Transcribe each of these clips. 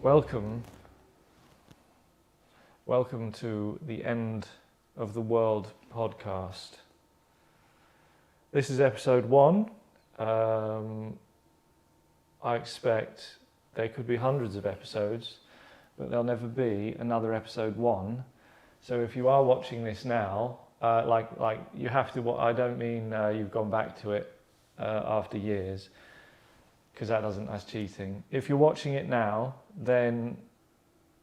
Welcome to the End of the World podcast. This is episode 1. I expect there could be hundreds of episodes, but there'll never be another episode 1. So if you are watching this now, like you have to. I don't mean you've gone back to it after years, because that's cheating. If you're watching it now, then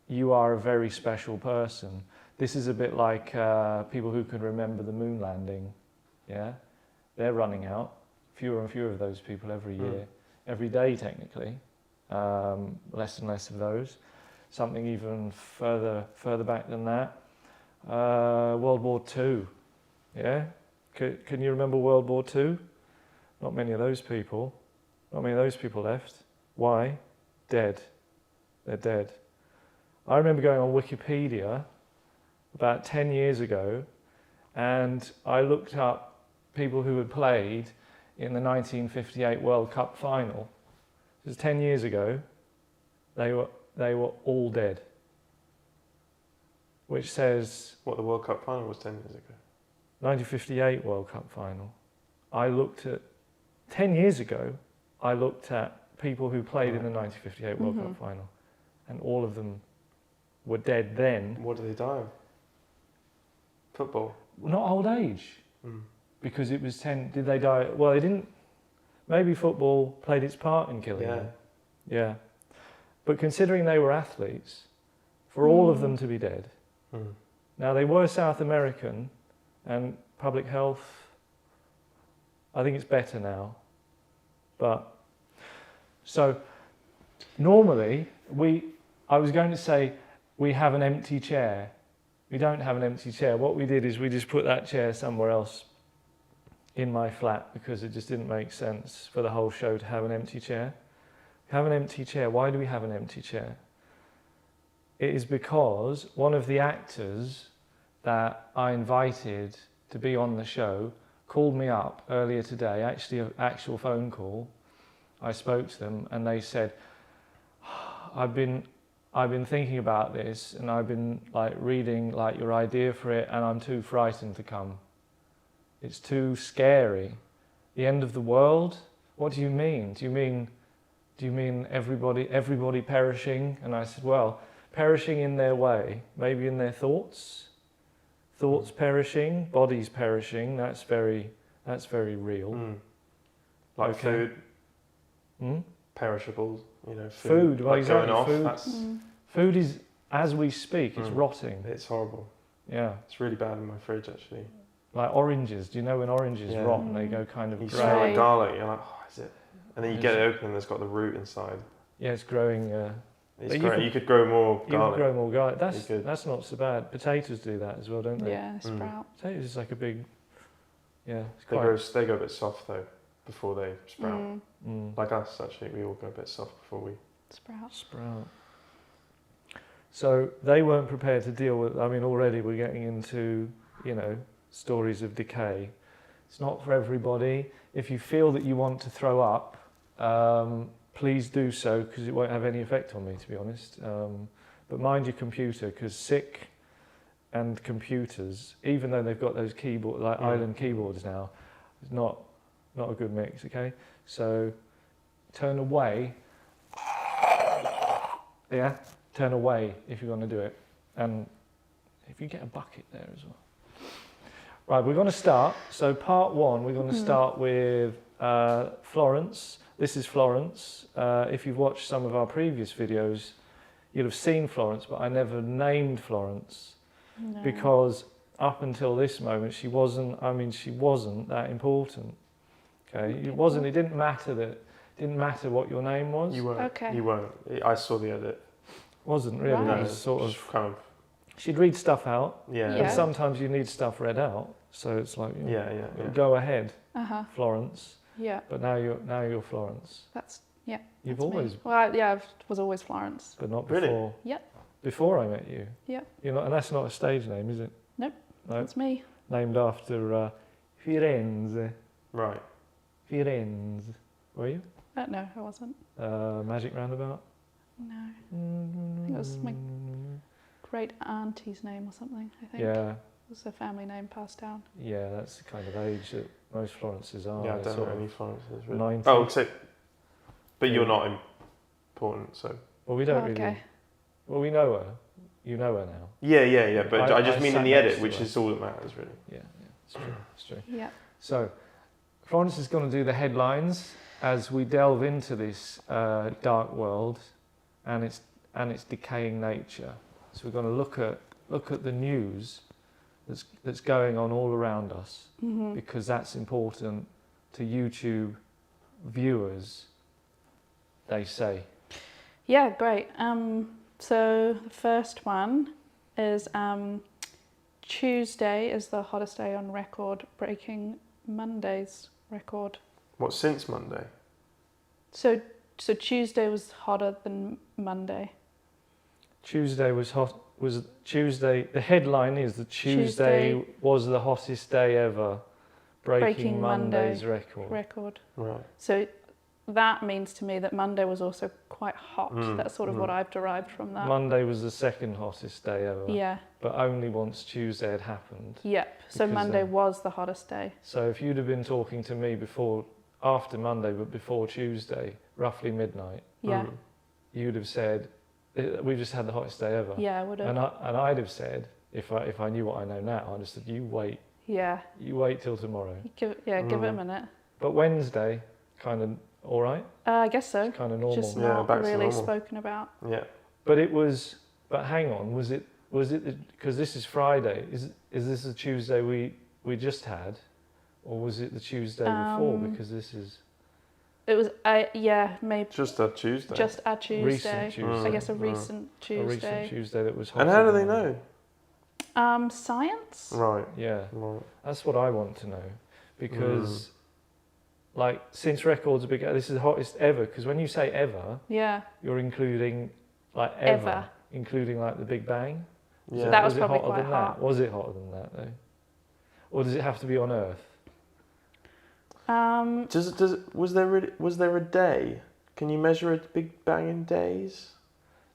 you are a very special person. This is a bit like people who can remember the moon landing. Yeah, they're running out. Fewer and fewer of those people every year, every day technically. Less and less of those. Something even further back than that. World War II. Yeah, can you remember World War II? Not many of those people. Not many of those people left. Why? Dead. They're dead. I remember going on Wikipedia about 10 years ago, and I looked up people who had played in the 1958 World Cup final. This was 10 years ago. They were all dead. Which says... What, the World Cup final was 10 years ago? 1958 World Cup final. I looked at... 10 years ago, I looked at people who played in the 1958 World Cup final, and all of them were dead then. What did they die of? Football? Not old age, because it was 10. Did they die? Well, they didn't. Maybe football played its part in killing them. Yeah. But considering they were athletes, for all of them to be dead. Now, they were South American, and public health, I think it's better now. But, so, normally, I was going to say, we have an empty chair. We don't have an empty chair. What we did is we just put that chair somewhere else in my flat, because it just didn't make sense for the whole show to have an empty chair. We have an empty chair. Why do we have an empty chair? It is because one of the actors that I invited to be on the show called me up earlier today, actually an actual phone call. I spoke to them and they said, I've been thinking about this, and I've been reading your idea for it, and I'm too frightened to come. It's too scary. The end of the world? What do you mean? Do you mean everybody perishing? And I said, well, perishing in their way, maybe in their thoughts perishing, bodies perishing. That's very real. Like food, perishables. Food. Well, exactly. Going off. Food is, as we speak, it's rotting. It's horrible. Yeah. It's really bad in my fridge, actually. Like oranges. Do you know when oranges rot and they go kind of grey? You grey? smell like garlic. You're like, oh, is it? And then you get it open and it's got the root inside. Yeah, it's growing. It's great. You could grow more garlic. You could grow more garlic. That's not so bad. Potatoes do that as well, don't they? Yeah, sprout. Potatoes is like a big... Yeah. They go a bit soft though before they sprout. Like us, actually, we all go a bit soft before we sprout. So they weren't prepared to deal with... I mean, already we're getting into, stories of decay. It's not for everybody. If you feel that you want to throw up, please do so, because it won't have any effect on me, to be honest. But mind your computer, because sick and computers, even though they've got those keyboard, island keyboards now, it's not a good mix, okay? So turn away. Yeah, turn away if you're going to do it. And if you get a bucket there as well. Right, we're going to start. So part 1, we're going to start with Florence. This is Florence. If you've watched some of our previous videos, you'll have seen Florence, but I never named Florence. No. Because up until this moment, she wasn't that important. Okay, it didn't matter what your name was. You weren't. Okay. You weren't. I saw the edit. Wasn't really. Right. It was sort of kind of. She'd read stuff out. Yeah. And sometimes you need stuff read out. So it's like, go ahead, Florence. Yeah. But now you're Florence. You've always. Me. Well, I was always Florence. But not before. Really? Yep. Before I met you. Yep. You're not, and that's not a stage name, is it? Nope. That's me. Named after Firenze. Right. Firenze. Were you? No, I wasn't. Magic Roundabout. No. I think it was my great auntie's name or something, I think. Yeah. It was a family name passed down. Yeah, that's the kind of age that most Florences are. Yeah, I They're don't sort know of any Florences really. 90. Oh, except, but you're Yeah. not important, so. Well, we don't Oh, really. okay. Well, we know her. You know her now. Yeah. But I just mean sat in the next edit, to which her. is all that matters, really. Yeah, it's true. It's true. Yeah. So, Florence is going to do the headlines as we delve into this dark world and its decaying nature. So we're going to look at the news that's going on all around us, because that's important to YouTube viewers, they say. Yeah, great. So the first one is Tuesday is the hottest day on record, breaking Monday's record. What, since Monday? So Tuesday was hotter than Monday. Tuesday was hot. Was Tuesday? The headline is that Tuesday was the hottest day ever, breaking Monday's record. Right. So that means to me that Monday was also quite hot. That's sort of what I've derived from that. Monday was the second hottest day ever. Yeah. But only once Tuesday had happened. Yep. So Because, Monday was the hottest day. So if you'd have been talking to me after Monday, but before Tuesday, roughly midnight, Yeah. you'd have said, "We just had the hottest day ever." Yeah, I would have. And I'd have said, if I knew what I know now, I'd have said, "You wait till tomorrow." Give it a minute. But Wednesday, kind of all right. I guess so. It's kind of normal. Just Yeah, not back to really normal. spoken about. Yeah. But hang on, was it because this is Friday? Is this the Tuesday we just had, or was it the Tuesday before? Because this is It was maybe Just a Tuesday. just a Tuesday. recent Tuesday. I guess a recent A Tuesday. recent Tuesday that was hot. And how do they know? Science? Right. Yeah, Right. that's what I want to know, because like since records began, this is the hottest ever. Because when you say ever, Yeah. you're including like Ever. including like the Big Bang. Yeah. So that was it probably hotter quite than hot. that? Was it hotter than that though, or does it have to be on Earth? Was there a day? Can you measure a Big Bang in days?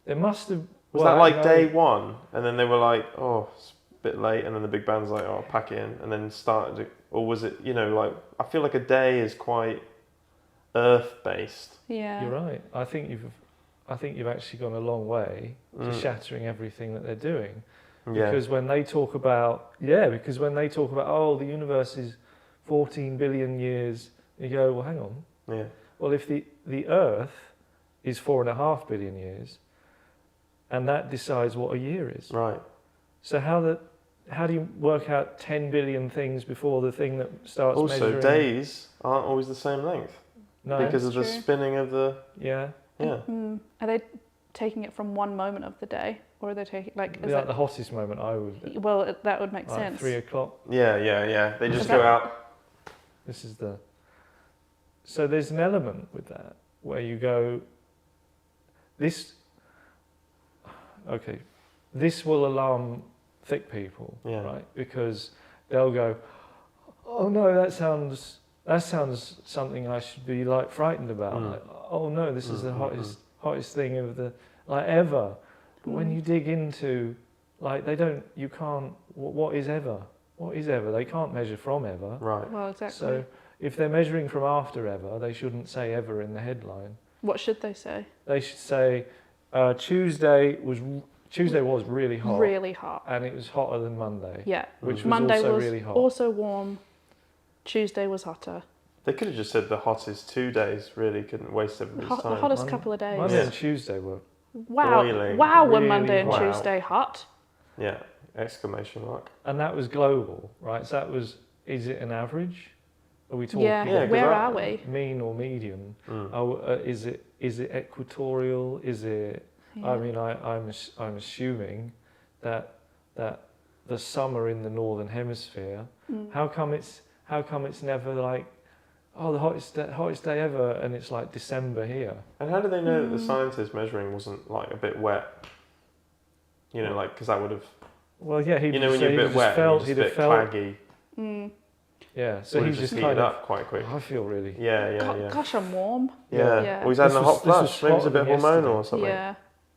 There must have. Was that like day one, and then they were like, oh, it's a bit late, and then the Big Bang's like, oh, pack it in, and then started it, or was it, like, I feel like a day is quite Earth-based. Yeah. You're right. I think you've actually gone a long way to shattering everything that they're doing. Yeah. Because when they talk about oh, the universe is 14 billion years, you go, well, hang on. Yeah. Well, if the Earth is 4.5 billion years, and that decides what a year is. Right. So how do you work out 10 billion things before the thing that starts Also, measuring? days aren't always the same length No. because of the True. spinning of the. Yeah. Yeah. Are they taking it from one moment of the day, or are they taking It'd be like the hottest moment I would. Well, that would make Like sense. 3 o'clock. Yeah. They just Is go that- out. This is the. So there's an element with that where you go. This. Okay, this will alarm thick people, Yeah. right? Because they'll go, "Oh no, that sounds something I should be like frightened about." Like, oh no, this is the hottest thing of the like ever. But when you dig into, like, you can't. What is ever? What is ever? They can't measure from ever. Right. Well, exactly. So if they're measuring from after ever, they shouldn't say ever in the headline. What should they say? They should say Tuesday was really hot, Really hot. and it was hotter than Monday. Yeah. Which was Monday also was really hot. also warm. Tuesday was hotter. They could have just said the hottest 2 days. Really, couldn't waste everybody's The time. hottest Monday- couple of days. Monday Yeah. and Tuesday were. Wow. Boiling. Wow, were Really Monday and hot. Tuesday hot? Yeah. Exclamation mark. And that was global, right? So that was. Is it an average? Are we talking Yeah. Yeah, 'cause Where I- are we? mean or medium? Oh, is it equatorial? Is it? Yeah. I mean, I'm assuming that the summer in the northern hemisphere. How come it's never like, oh, the hottest day ever, and it's like December here? And how do they know that the scientist measuring wasn't like a bit wet? Like, because that would have. Well, yeah, When you're a bit wet, and you're just a bit claggy. Yeah, so Would he's have just heated kind of. up quite quick. I feel really. Yeah. Gosh, I'm warm. Yeah. Yeah. Or he's having This a was- hot this was flush. Maybe it's a bit hotter than hormonal yesterday. or something. Yeah.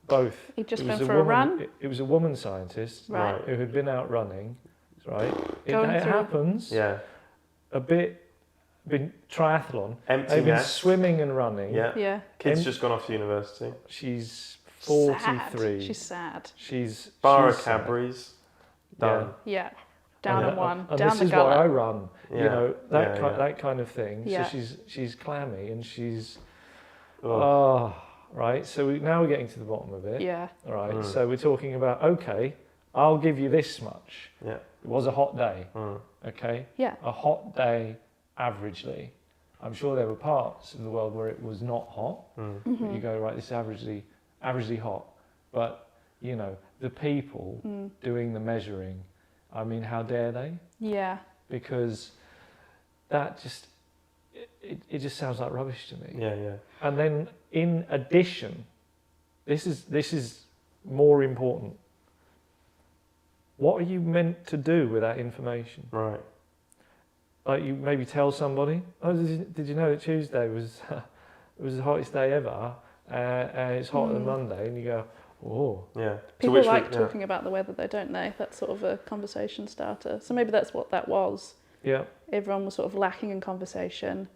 Both. He'd just It been was for a a woman, run. It was a woman scientist Right. who had been out running, right? Going It through- happens. Yeah. A bit. Been triathlon. Empty They've been nest. swimming and running. Yeah. Yeah. Kid's Em- just gone off to university. She's Sad. 43. She's sad. She's Bar she's of sad. Cadbury's. Yeah. Done. Yeah. Down And, and one. and Down this the is gullet. why I run. Yeah. You know that Yeah. that kind of thing. Yeah. So she's clammy and she's Oh. right. So now we're getting to the bottom of it. Yeah. All right. Mm. So we're talking about okay. I'll give you this much. Yeah. It was a hot day. Mm. Okay. Yeah. A hot day, averagely. I'm sure there were parts of the world where it was not hot. Mm. But you go right. This is averagely hot. But you know the people doing the measuring. I mean, how dare they? Yeah. Because that just it just sounds like rubbish to me. Yeah. And then in addition, this is more important. What are you meant to do with that information? Right. Like you maybe tell somebody, oh, did you know that Tuesday was it was the hottest day ever, and it's hotter than Monday, and you go, oh, Yeah. People like talking about the weather though, don't they? That's sort of a conversation starter. So maybe that's what that was. yeah, Everyone was sort of lacking in conversation.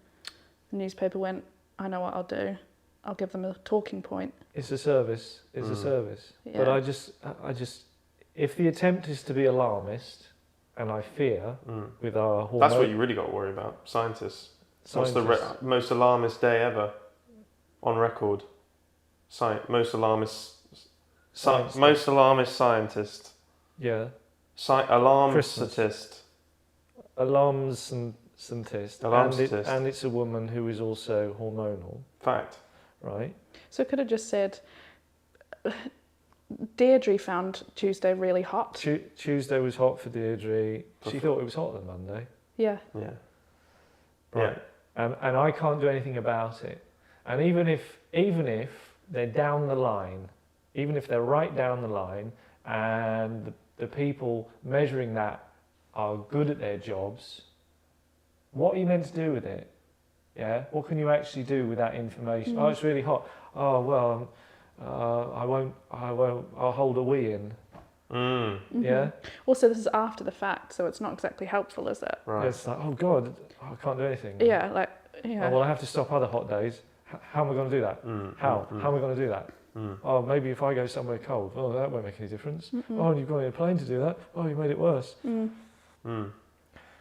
The newspaper went, I know what I'll do. I'll give them a talking point. it's a service, it's a service. Yeah. But I just, if the attempt is to be alarmist, and I fear with our hormone, That's what you really got to worry about. Scientists. What's the most alarmist day ever on record? Most alarmist scientist. yeah, Alarmist. alarms and scientist, Alarmist. and it's a woman who is also hormonal, Fact. right? So it could have just said, Deirdre found Tuesday really hot. Tuesday was hot for Deirdre. She thought it was hotter than Monday. Yeah. Yeah. Right. And I can't do anything about it. And even if they're down the line, even if they're right down the line, and the people measuring that are good at their jobs, what are you meant to do with it? Yeah. What can you actually do with that information? Oh, it's really hot. Oh well, I'll hold a wee in. Yeah. Also, this is after the fact, so it's not exactly helpful, is it? Right. It's like, oh God, I can't do anything. Yeah, Oh, yeah. well, I have to stop other hot days. How am I going to do that? How? How am I going to do that? Oh, maybe if I go somewhere cold. Oh, that won't make any difference. Oh, and you've gone in a plane to do that. Oh, you made it worse.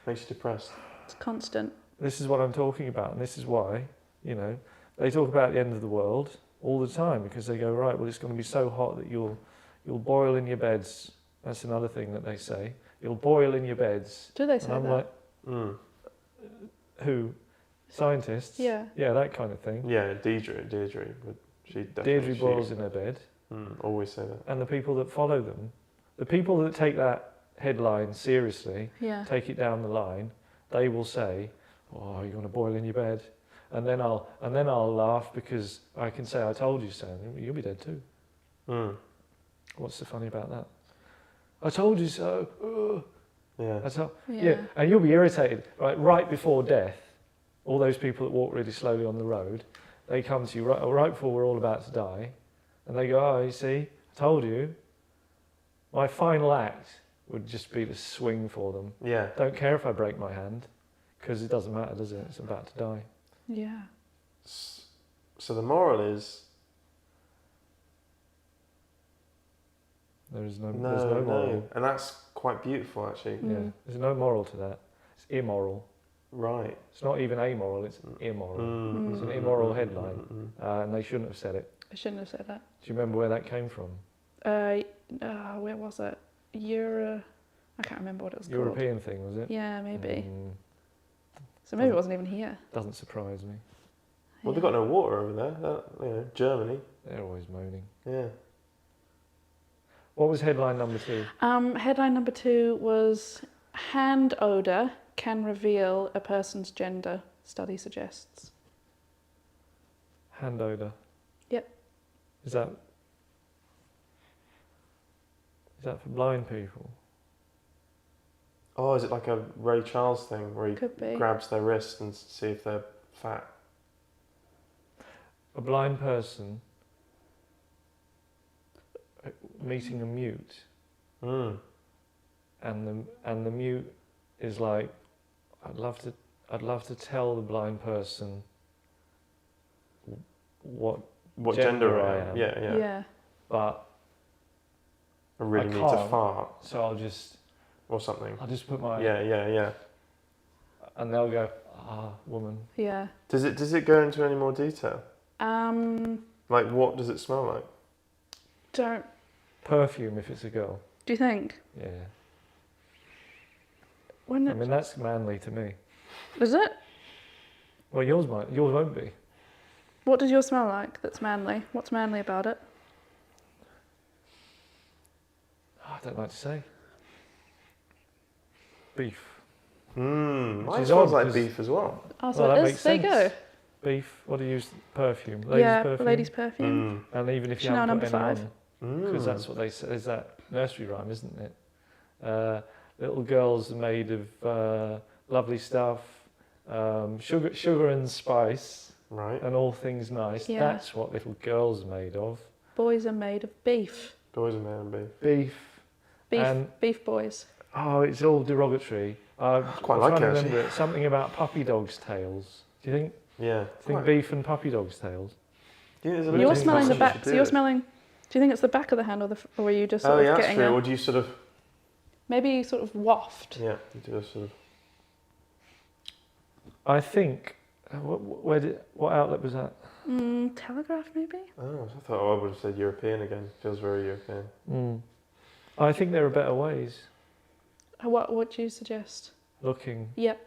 Makes you depressed. It's constant. This is what I'm talking about, and this is why, they talk about the end of the world all the time, because they go, right, well, it's going to be so hot that you'll boil in your beds. That's another thing that they say. You'll boil in your beds. Do they say And I'm that? like, who? Scientists? Yeah. Yeah, that kind of thing. Yeah, Deirdre. She definitely. Deirdre boils in her bed. Always say that. And the people that follow them, the people that take that headline seriously, Yeah. take it down the line, they will say, "Oh, you're going to boil in your bed," and then I'll laugh because I can say, "I told you so." And you'll be dead too. What's so funny about that? I told you so. Ugh. Yeah. That's how. Yeah. Yeah, and you'll be irritated right before death. All those people that walk really slowly on the road, they come to you right before we're all about to die, and they go, "Oh, you see, I told you." My final act would just be to swing for them. Yeah. Don't care if I break my hand, because it doesn't matter, does it? It's about to die. Yeah. So the moral is There's no no, moral. and that's quite beautiful actually. Yeah, there's no moral to that. It's immoral. Right. It's not even amoral, it's immoral. It's an immoral headline, and they shouldn't have said it. I shouldn't have said that. Do you remember where that came from? Where was it? I can't remember what it was called. European thing, was it? Yeah, maybe. Mm, So maybe it wasn't even here. doesn't surprise me. Well, they've got no water over there. Germany. They're always moaning. Yeah. What was headline number 2? Headline number 2 was hand odour can reveal a person's gender, study suggests. Hand odour. Yep. Is that for blind people? Oh, is it like a Ray Charles thing where he Could be. grabs their wrist and see if they're fat? A blind person meeting a mute, Mm. and the mute is like, I'd love to tell the blind person what gender I I am? am. Yeah. Yeah. but I really I need to can't. fart so I'll just something. put my Yeah. and they'll go, woman. Yeah. Does it go into any more detail? Like, what does it smell like? don't. Perfume if it's a girl. Do you think? Yeah. When I mean, that's manly to me. is it? Well, yours won't be. What does yours smell like? That's manly. What's manly about it? I don't like to say. Beef. Mine Which is smells odd, like 'cause- beef as well. Oh, so Well, it that is. makes There you sense. go. Beef. What do you use? Perfume. Ladies' Yeah, perfume. ladies' perfume. And even if you Chanel haven't put number any 5. on, because that's what they say. There's that nursery rhyme, isn't it? Little girls are made of lovely stuff, sugar and spice, Right. and all things nice. Yeah. That's what little girls are made of. Boys are made of beef. Boys and men and beef. Beef. Beef. And- Beef boys. Oh, it's all derogatory. Quite I'm like trying it, to actually. remember it. Something about puppy dogs' tails. Do you Yeah. think Quite. beef and puppy dogs' tails? Yeah, there's a You're You're little smelling the sausage back. to So do you're it. smelling. Do you think it's the back of the hand, or are you just sort Oh of yeah, that's getting true. a Or do you sort of? maybe sort of waft? Yeah, you do a sort of. I think. What outlet was that? Telegraph maybe. Oh, I thought I would have said European again. Feels very European. I think there are better ways. What do you suggest? Looking, Yep.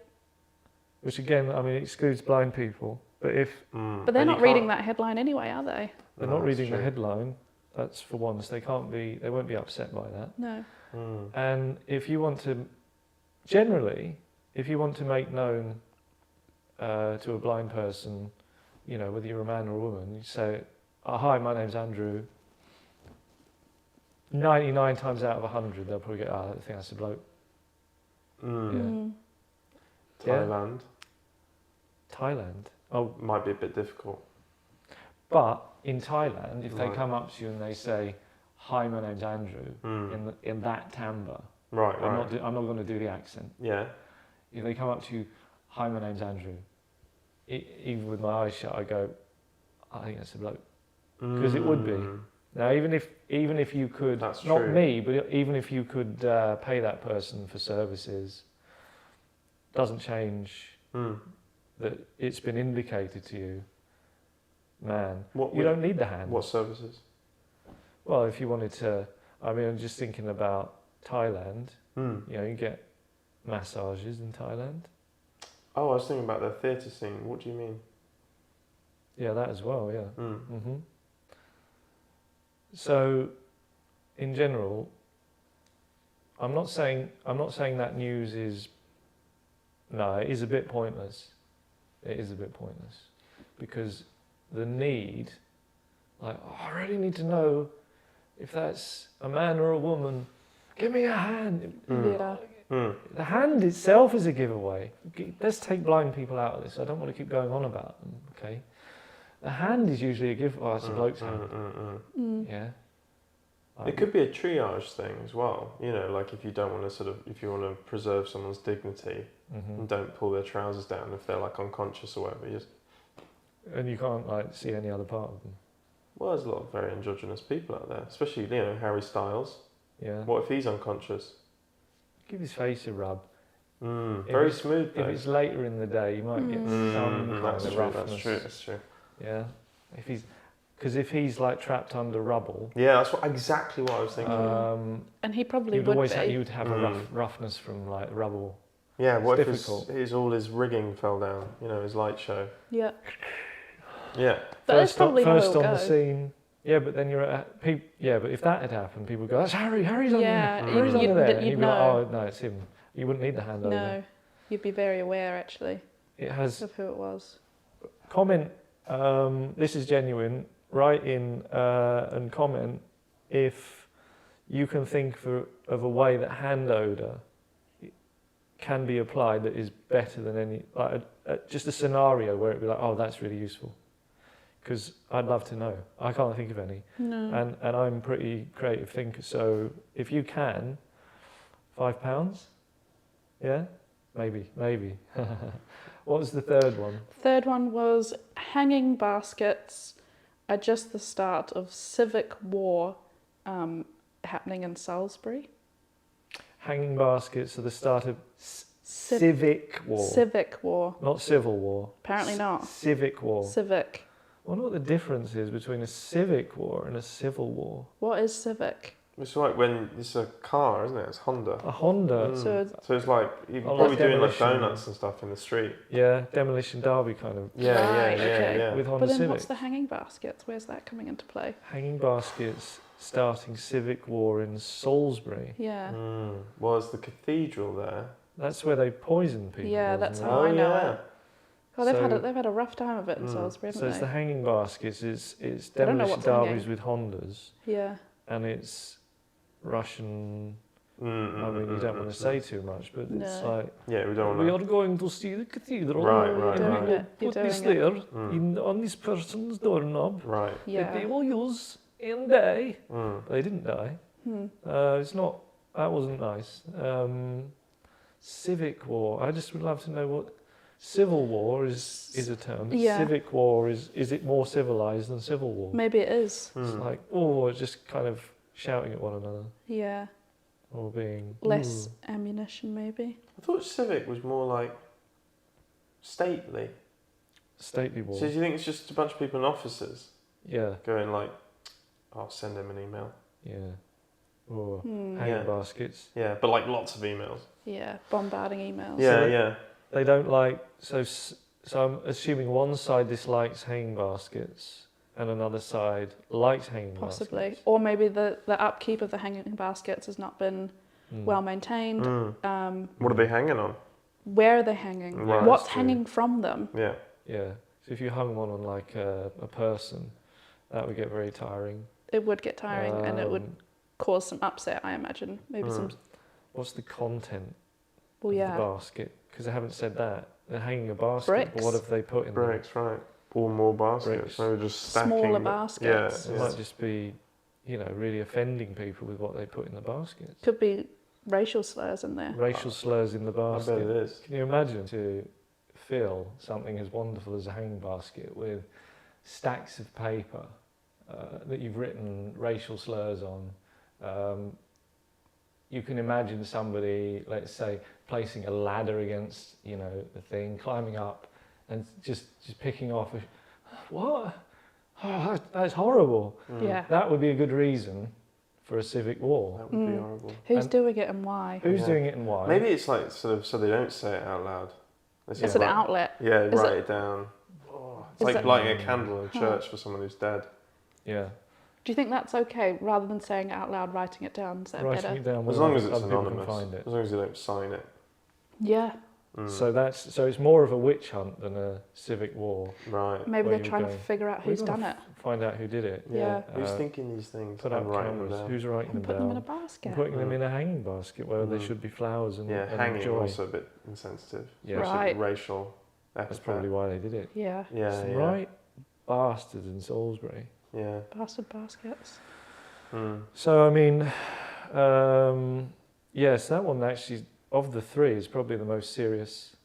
which again, I mean, excludes blind people. But if Mm. But they're And you not reading can't- that headline anyway, are they? they're No, not that's reading the true. headline, that's for once. They won't be upset by that. No. Mm. And if you want to, generally, if you want to make known to a blind person, you know, whether you're a man or a woman, you say, "Hi, my name's Andrew." 99 times out of 100, they'll probably go, "I think that's a bloke." Mm. Yeah. Thailand Thailand. Oh, might be a bit difficult. but in Thailand, if they Right. come up to you and they say, "Hi, my name's Andrew," in that timbre, Right. I'm not going to do the accent. Yeah. If they come up to you, "Hi, my name's Andrew," even with my eyes shut, I go, "I think that's a bloke." Because it would be. Now, even if you could, That's not true. me, but even if you could pay that person for services, doesn't change that it's been indicated to you, man. You don't need the hand. What services? Well, if you wanted to, I mean, I'm just thinking about Thailand. You know, you get massages in Thailand. Oh, I was thinking about the theatre scene. What do you mean? Yeah, that as well. Yeah. So, in general, I'm not saying that news is. No, it is a bit pointless. It is a bit pointless because the need, like, I really need to know if that's a man or a woman. Give me a hand. Yeah. The hand itself is a giveaway. Let's take blind people out of this. I don't want to keep going on about them. Okay. The hand is usually a giveaway. Oh, it's a bloke's hand. Yeah. It could be a triage thing as well. You know, like if you don't want to if you want to preserve someone's dignity and don't pull their trousers down if they're like unconscious or whatever. And you can't like see any other part of them. Well, there's a lot of very androgynous people out there, especially, you know, Harry Styles. Yeah. What if he's unconscious? Give his face a rub. Very it's- smooth though. If it's later in the day, you might get some kind That's of true, roughness. that's true. Yeah. If he's like trapped under rubble, Yeah, that's exactly what I was thinking. And he probably you'd would always be. you'd have a roughness from like rubble. Yeah, what if difficult. all his rigging fell down? You know, his light show. Yeah. Yeah. That's probably how first it'll on go. the scene. Yeah, but then you're at yeah, but if that had happened, people go, "That's Harry. Harry's Yeah, under, Harry's you'd- under there." And you'd you'd be like, know. "Oh no, it's him." You wouldn't need the hand over. No, you'd be very aware actually It has of who it was. comment. This is genuine. Write in and comment if you can think of a way that hand odor can be applied that is better than any, like just a scenario where it'd be like, oh, that's really useful? Because I'd love to know. I can't think of any. No. And I'm pretty creative thinker, so if you can, £5? Yeah? Maybe. What was the third one? Third one was hanging baskets are just the start of civic war happening in Salisbury. Hanging baskets are the start of civic war. Civic war. Not civil war. Apparently not. Civic war. Civic. I wonder what the difference is between a civic war and a civil war. What is civic? It's like when it's a car, isn't it? It's Honda. A Honda. So So it's like you're Oh, probably like doing like demolition. donuts and stuff in the street. Yeah, demolition derby kind of. Yeah, Right, yeah, okay. yeah. With Honda but then Civic. what's the hanging baskets? Where's that coming into play? Hanging baskets starting civic war in Salisbury. Yeah. Well, it's the cathedral there. That's where they poison people. Yeah, wasn't that's it? how I know yeah. it. Oh, they've So- had a rough time of it in Salisbury, So haven't it's they? the hanging baskets. It's I don't know demolition what's derbies hanging. with Hondas, Yeah. and it's Russian. I Mm, mean, you don't want to say too much, but it's No. like Yeah, we don't we want are going to see the cathedral. Right, Oh, right, you're right. doing it. You're Put this doing it. there on this person's doorknob to. Right. that they Yeah. will use and die. Mm. They didn't die. It's not. That wasn't nice. Civic war. I just would love to know what civil war is a term. Yeah. Civic war is it more civilized than civil war? Maybe it is. It's like just kind of shouting at one another Yeah. or being Less ammunition, maybe. I thought civic was more like stately. stately war. So do you think it's just a bunch of people in offices Yeah, going like, I'll send him an email. yeah. Or hanging Yeah. baskets. Yeah, but like lots of emails. Yeah. Bombarding emails. Yeah, So- yeah. They don't like so I'm assuming one side dislikes hanging baskets and another side likes hanging Possibly. baskets. Or maybe the upkeep of the hanging baskets has not been well maintained. What are they hanging on? Where are they hanging? Right, What's that's true. hanging from them? Yeah. Yeah. So if you hung one on like a person, that would get very tiring. It would get tiring and it would Um, cause some upset, I imagine. Maybe some. What's the content Well, of yeah. the basket? Because they haven't said that. They're hanging a basket. Bricks. But what have they put in there? Bricks, right. Or more baskets. Bricks. Maybe just stacking. Smaller them. baskets. It might just be, really offending people with what they put in the baskets. Could be racial slurs in there. Racial slurs in the I bet basket. it is. Can you imagine to fill something as wonderful as a hanging basket with stacks of paper that you've written racial slurs on? You can imagine somebody, let's say, placing a ladder against, the thing, climbing up, and just picking off. What? Oh, that's horrible. Yeah. That would be a good reason for a civic war. That would be horrible. Who's And- doing it and why? Who's Yeah. doing it and why? Maybe it's like sort of so they don't say it out loud. They It's just an write- outlet. Yeah, Is write it- it down. Oh, it's Is like it- lighting a candle in a church for someone who's dead. Yeah. Do you think that's okay rather than saying it out loud, writing it down? Is that Writing better? it down As where long as it's other people can anonymous. find it. As long as you don't sign it. Yeah. So it's more of a witch hunt than a civic war. Right. Maybe Where they're you trying to going? figure out who's We've got done to it. Find out who did it. Yeah. Who's Uh, thinking these things Put up and writing them cameras. down? Who's writing And them put them in a down? basket. And putting them in a hanging basket where they Mm. should be flowers and, Yeah, and hanging joy. also a bit insensitive. Yeah. Especially Right. racial That's epithet. probably why they did it. Yeah. Yeah, Some yeah. right bastards in Salisbury. Yeah. Bastard baskets. So I mean, yes, that one actually of the three is probably the most serious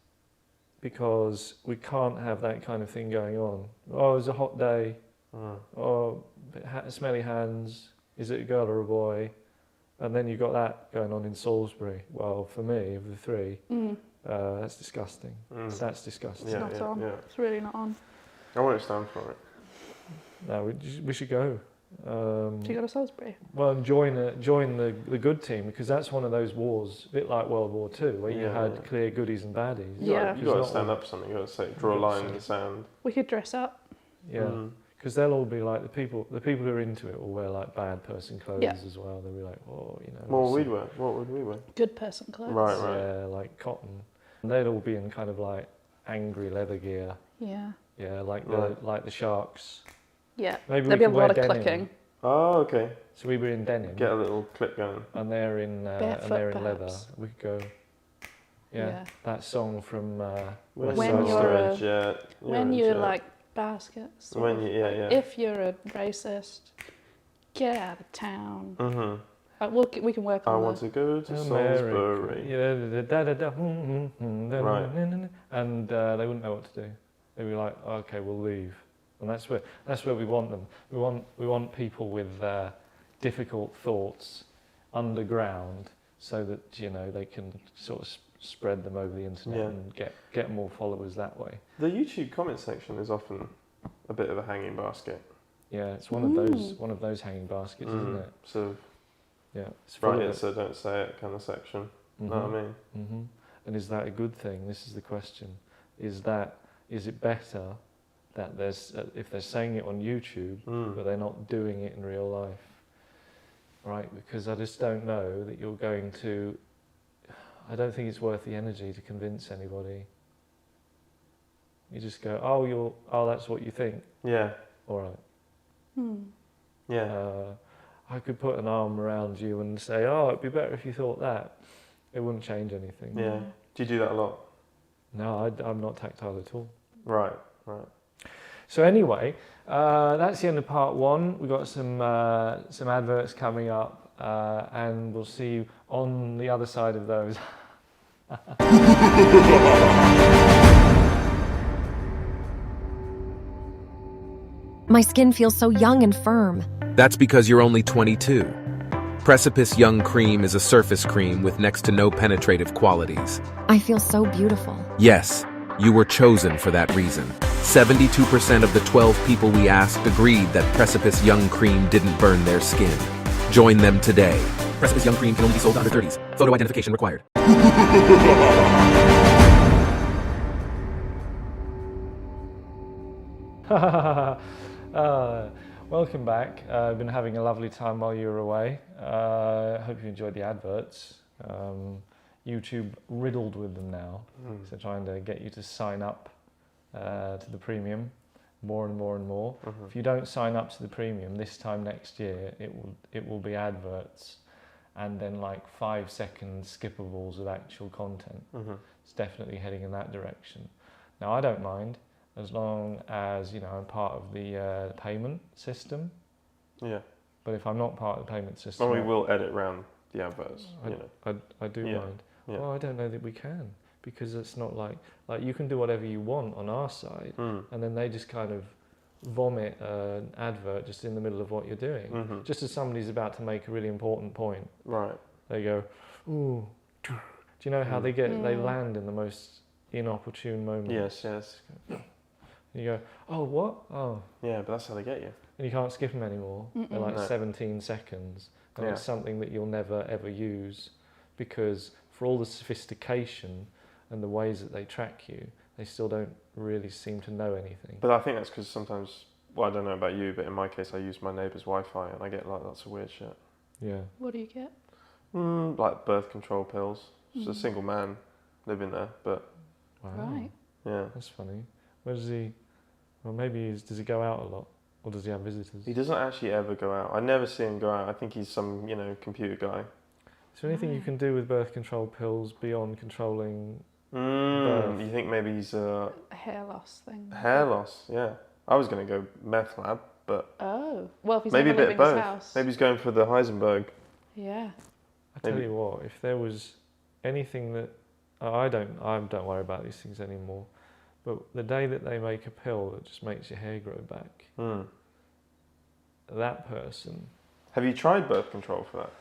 because we can't have that kind of thing going on. Oh, it was a hot day. Oh, smelly hands. Is it a girl or a boy? And then you've got that going on in Salisbury. Well, for me, of the three, that's disgusting. That's disgusting. Yeah, Not yeah, on. yeah. It's really not on. I won't stand for it. No, we should go. Do you go to Salisbury? Well, and join the good team because that's one of those wars, a bit like World War II, where you Yeah, had yeah. clear goodies and baddies. Yeah. You got to Not stand all- up for something. You got to say, draw a line in the sand. We could dress up. Yeah, because they'll all be like the people who are into it will wear like bad person clothes Yeah. as well. They'll be like, oh, What would we some- wear? What would we wear? Good person clothes. Right. Yeah, like cotton. And they'll all be in kind of like angry leather gear. Yeah. Yeah, Right. like the Sharks. Yeah. Maybe There'll we be a could lot wear of denim. clicking. Oh, okay. So we were in denim, Get a little clip going. and they're in Barefoot, leather. perhaps. We could go. Yeah, that song from When West When Side you're Story. a- when you like baskets. sort of. yeah. If you're a racist, get out of town. Mm-hmm. We can work on I that. want to go to America. Salisbury. Yeah, Right. and they wouldn't know what to do. They'd be like, okay, we'll leave, and that's where we want them. We want people with difficult thoughts underground, so that they can sort of spread them over the internet and get more followers that way. The YouTube comment section is often a bit of a hanging basket. Yeah, it's one of those hanging baskets, isn't it? So Yeah, it's full write of it so don't say it kind of section. Mm-hmm. Know what I mean? Mm-hmm. And is that a good thing? This is the question. Is it better that if they're saying it on YouTube, but they're not doing it in real life? Right? Because I just don't know that you're going to. I don't think it's worth the energy to convince anybody. You just go, that's what you think. Yeah. All right. Yeah. I could put an arm around you and say, it'd be better if you thought that. It wouldn't change anything. Yeah. Do you do that a lot? No, I'm not tactile at all. Right. So anyway, that's the end of part 1. We've got some adverts coming up, and we'll see you on the other side of those. My skin feels so young and firm. That's because you're only 22. Precipice Young Cream is a surface cream with next to no penetrative qualities. I feel so beautiful. Yes, you were chosen for that reason. 72% of the 12 people we asked agreed that Precipice Young Cream didn't burn their skin. Join them today. Precipice Young Cream can only be sold to under 30s. Photo identification required. Welcome back. I've been having a lovely time while you were away. Hope you enjoyed the adverts. YouTube riddled with them now, so trying to get you to sign up to the premium more and more and more. If you don't sign up to the premium this time next year, it will be adverts and then like 5-second skippables of actual content. It's definitely heading in that direction. Now I don't mind, as long as I'm part of the payment system. Yeah. But if I'm not part of the payment system, we will edit around the adverts. I do mind. Yeah. Well, I don't know that we can, because it's not like you can do whatever you want on our side, and then they just kind of vomit an advert just in the middle of what you're doing. Just as somebody's about to make a really important point. Right. They go, ooh. Do you know how they land in the most inopportune moments? Yes. You go, oh, what? Oh. Yeah, but that's how they get you. And you can't skip them anymore. They're like 17 seconds. And it's something that you'll never, ever use, because for all the sophistication and the ways that they track you, they still don't really seem to know anything. But I think that's because sometimes, I don't know about you, but in my case, I use my neighbour's Wi-Fi and I get like lots of weird shit. Yeah. What do you get? Like birth control pills. Just a single man living there, but... Wow. Right. Yeah. That's funny. Where does he... Well, maybe does he go out a lot? Or does he have visitors? He doesn't actually ever go out. I never see him go out. I think he's some, computer guy. Is there anything you can do with birth control pills beyond controlling birth? You think maybe he's a hair loss thing? Hair loss, yeah. I was going to go meth lab, but... Oh. Well, if he's maybe a never bit of leaving his both. house. Maybe he's going for the Heisenberg. Yeah. I tell you what, if there was anything that... I don't worry about these things anymore. But the day that they make a pill that just makes your hair grow back, that person... Have you tried birth control for that?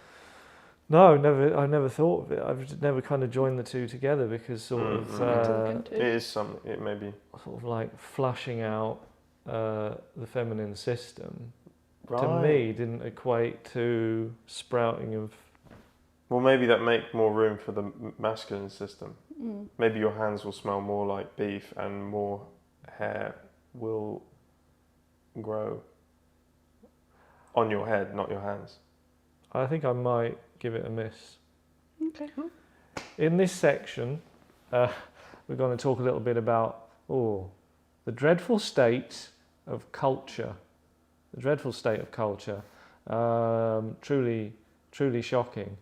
No, never. I never thought of it. I've never kind of joined the two together, because It is something. It may be sort of like flushing out the feminine system. right. To me, didn't equate to sprouting of... Well, maybe that make more room for the masculine system. Maybe your hands will smell more like beef and more hair will grow on your head, not your hands. I think I might give it a miss. Okay. In this section, we're going to talk a little bit about the dreadful state of culture. The dreadful state of culture. Truly shocking.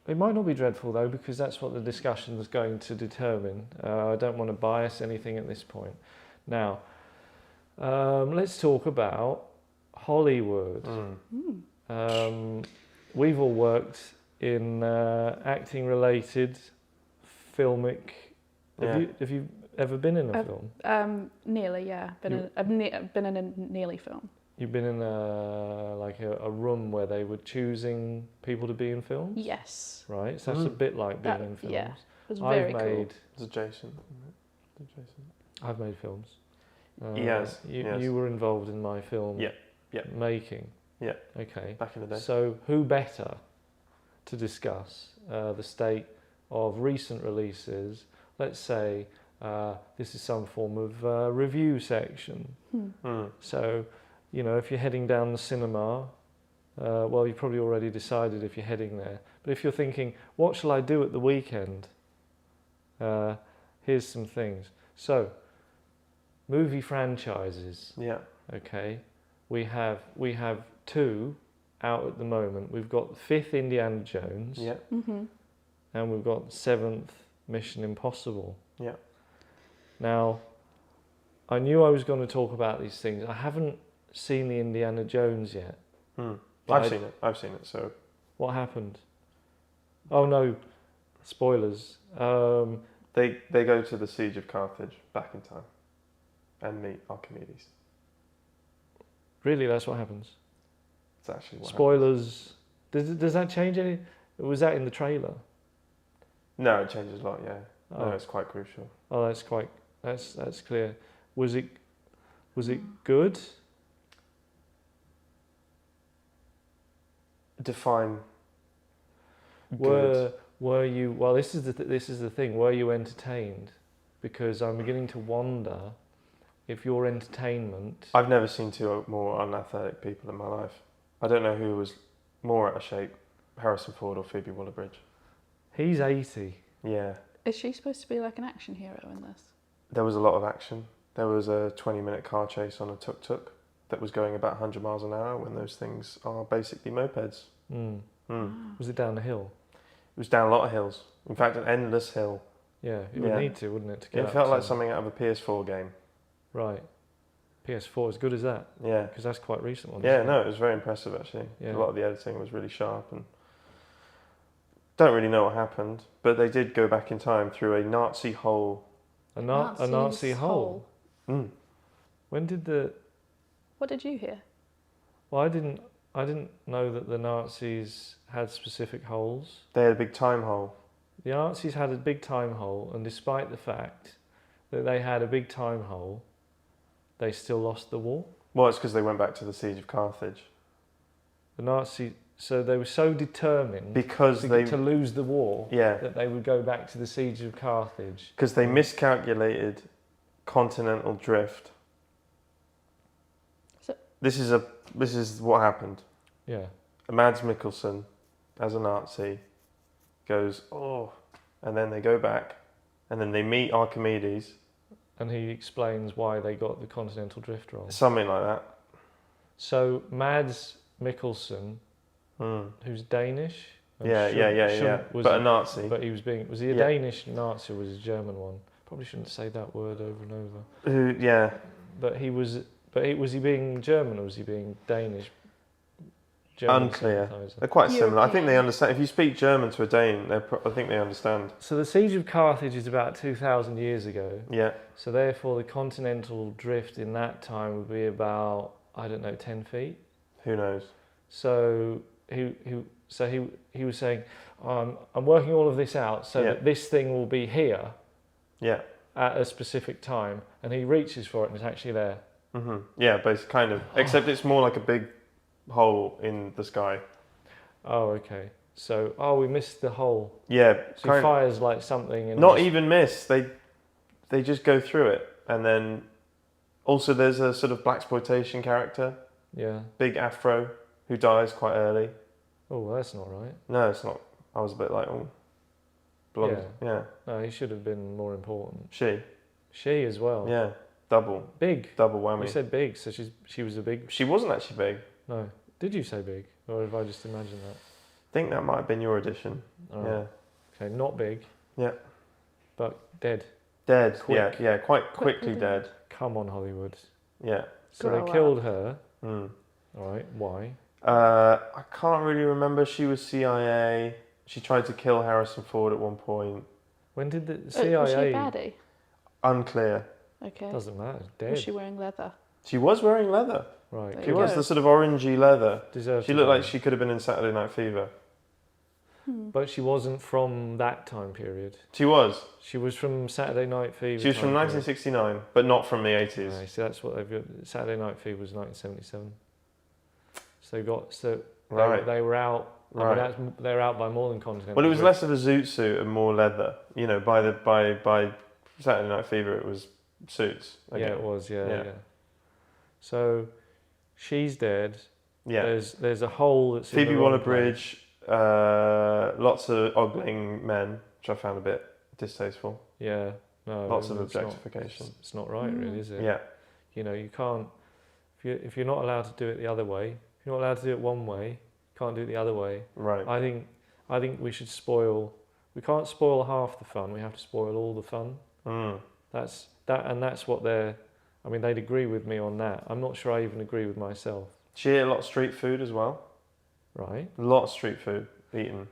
It might not be dreadful though, because that's what the discussion is going to determine. I don't want to bias anything at this point. Now, let's talk about Hollywood. We've all worked in acting-related, filmic. Have you ever been in a film? Nearly, yeah. I've been in a nearly film. You've been in a room where they were choosing people to be in films? Yes. Right, so that's a bit like being in films. Yeah, it was very cool. It's adjacent. I've made films. Yes. You were involved in my film making. Yeah. Okay. Back in the day. So who better to discuss the state of recent releases? Let's say this is some form of review section. So, you know, if you're heading down the cinema, well, you've probably already decided if you're heading there. But if you're thinking, what shall I do at the weekend? Here's some things. So, movie franchises. Yeah. Okay. We have 2 out at the moment. We've got the 5th Indiana Jones. Yeah. And we've got 7th Mission Impossible. Yeah. Now, I knew I was going to talk about these things. I haven't seen the Indiana Jones yet. I've seen it. So what happened? Oh no, spoilers. they go to the siege of Carthage back in time and meet Archimedes. Really, that's what happens? It's actually what spoilers. Does that change any? Was that in the trailer? No, it changes a lot. Yeah. Oh. No, it's quite crucial. Oh, that's clear. Was it good? Define good. Were you? Well, this is the thing. Were you entertained? Because I'm beginning to wonder if your entertainment. I've never seen 2 more unathletic people in my life. I don't know who was more out of shape, Harrison Ford or Phoebe Waller-Bridge. He's 80. Yeah. Is she supposed to be like an action hero in this? There was a lot of action. There was a 20-minute car chase on a tuk-tuk that was going about 100 miles an hour when those things are basically mopeds. Was it down the hill? It was down a lot of hills. In fact, an endless hill. Yeah, it would need to, wouldn't it? To get It felt like something out of a PS4 game. Right. PS4, as good as that? Yeah. Because that's quite recent one. Yeah, no, it was very impressive actually. Yeah. A lot of the editing was really sharp and don't really know what happened, but they did go back in time through a Nazi hole. A Nazi hole? When did the... What did you hear? Well, I didn't know that the Nazis had specific holes. They had a big time hole. The Nazis had a big time hole, and despite the fact that they had a big time hole, they still lost the war. Well, it's because they went back to the siege of Carthage. The Nazis, so they were so determined to lose the war that they would go back to the siege of Carthage. Because they miscalculated continental drift. So, this is what happened. Yeah. Mads Mikkelsen, as a Nazi, goes, and then they go back, and then they meet Archimedes. And he explains why they got the continental drift wrong. Something like that. So Mads Mikkelsen, who's Danish. Yeah. But a Nazi. But was he a Danish Nazi or was he a German one? Probably shouldn't say that word over and over. Yeah. But was he being German or was he being Danish? German Unclear. sympathiser? They're quite similar. I think they understand. If you speak German to a Dane, I think they understand. So the siege of Carthage is about 2,000 years ago. Yeah. So therefore the continental drift in that time would be about, 10 feet? Who knows? So he was saying, I'm working all of this out so that this thing will be here at a specific time. And he reaches for it and it's actually there. Mm-hmm. Yeah, basically, kind of. Except it's more like a big hole in the sky. Oh, okay. So, we missed the hole. Yeah. So he fires like something. And not even miss. They just go through it. And then also there's a sort of blaxploitation character. Yeah. Big afro who dies quite early. Oh, well, that's not right. No, it's not. I was a bit like, blonde. Yeah. No, he should have been more important. She as well. Yeah. Double whammy. You said big, so she was a big... She wasn't actually big. No. Did you say big? Or have I just imagined that? think that might have been your edition. Oh, Yeah. Okay, not big. Yeah. But dead. Dead. Quick. Yeah, quite quickly Quickly dead. Come on, Hollywood. Yeah. So Grow they killed up. her. Mm. All right, why? I can't really remember. She was CIA. She tried to kill Harrison Ford at one point. When did the Was she a CIA... baddie? Unclear. Okay. Doesn't matter, dead. Was she wearing leather? She was wearing leather. Right. There She you was go. the sort of orangey leather. Deserved She to looked die. like she could have been in Saturday Night Fever. But she wasn't from that time period. She was. She was from Saturday Night Fever. She was from time period. 1969, but not from the 80s. Okay, so that's what they've got. Saturday Night Fever was 1977. So Right. they were out. I Right. mean, they were out by more than Continental. Well, it was Drift. less of a zoot suit and more leather. You know, by Saturday Night Fever, it was suits. Yeah, again. it was. Yeah, Yeah. yeah. So she's dead. Yeah. There's a hole that's in Phoebe the wrong Waller-Bridge, lots of ogling men, which I found a bit distasteful. place. Yeah. No. Lots of it's not- objectification. It's not right, really, is it? Yeah. You know, you can't. If you're not allowed to do it the other way, if you're not allowed to do it one way, you can't do it the other way. Right. I think we should spoil. We can't spoil half the fun. We have to spoil all the fun. Mm. That's what they're. I mean, they'd agree with me on that. I'm not sure I even agree with myself. She ate a lot of street food as well. Right. A lot of street food eaten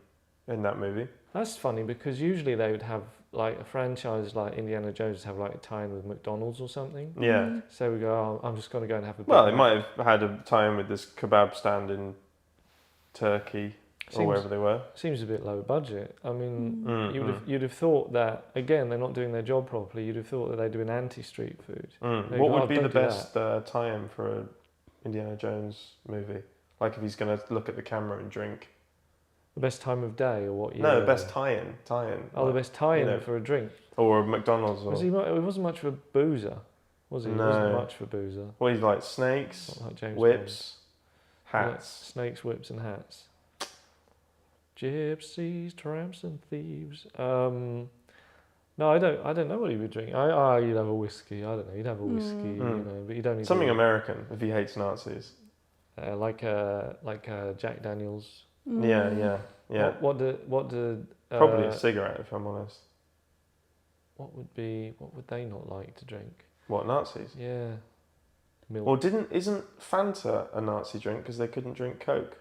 in that movie. That's funny because usually they would have like a franchise like Indiana Jones have like a tie-in with McDonald's or something. Yeah. So we go, oh, I'm just going to go and have a. Big Well, they Mac." might have had a tie-in with this kebab stand in Turkey or Seems- wherever they were. Seems a bit low budget. I mean, Mm, you'd have thought that again they're not doing their job properly. You'd have thought that they'd do an anti-street food. They What go, would "Oh, be the don't do best tie-in for a Indiana Jones movie? Like if he's going to look at the camera and drink. The best time of day or what? No, year? best tie-in. Tie-in. Oh, the best tie-in you know. for a drink. Or a McDonald's. Or, He wasn't much of a boozer, was he? He No. wasn't much of a boozer. Well, he's like snakes, Not like James whips, Bond. hats. Snakes, whips, and hats. Gypsies, tramps, and thieves. No, I don't know what he would drink. He'd have a whiskey. I don't know. He'd have a whiskey, you know, but you don't need Something to, American if he hates Nazis. like Jack Daniels. Yeah. What do Probably a cigarette, if I'm honest. what would they not like to drink? What, Nazis? Yeah, milk. Well, isn't Fanta a Nazi drink because they couldn't drink Coke?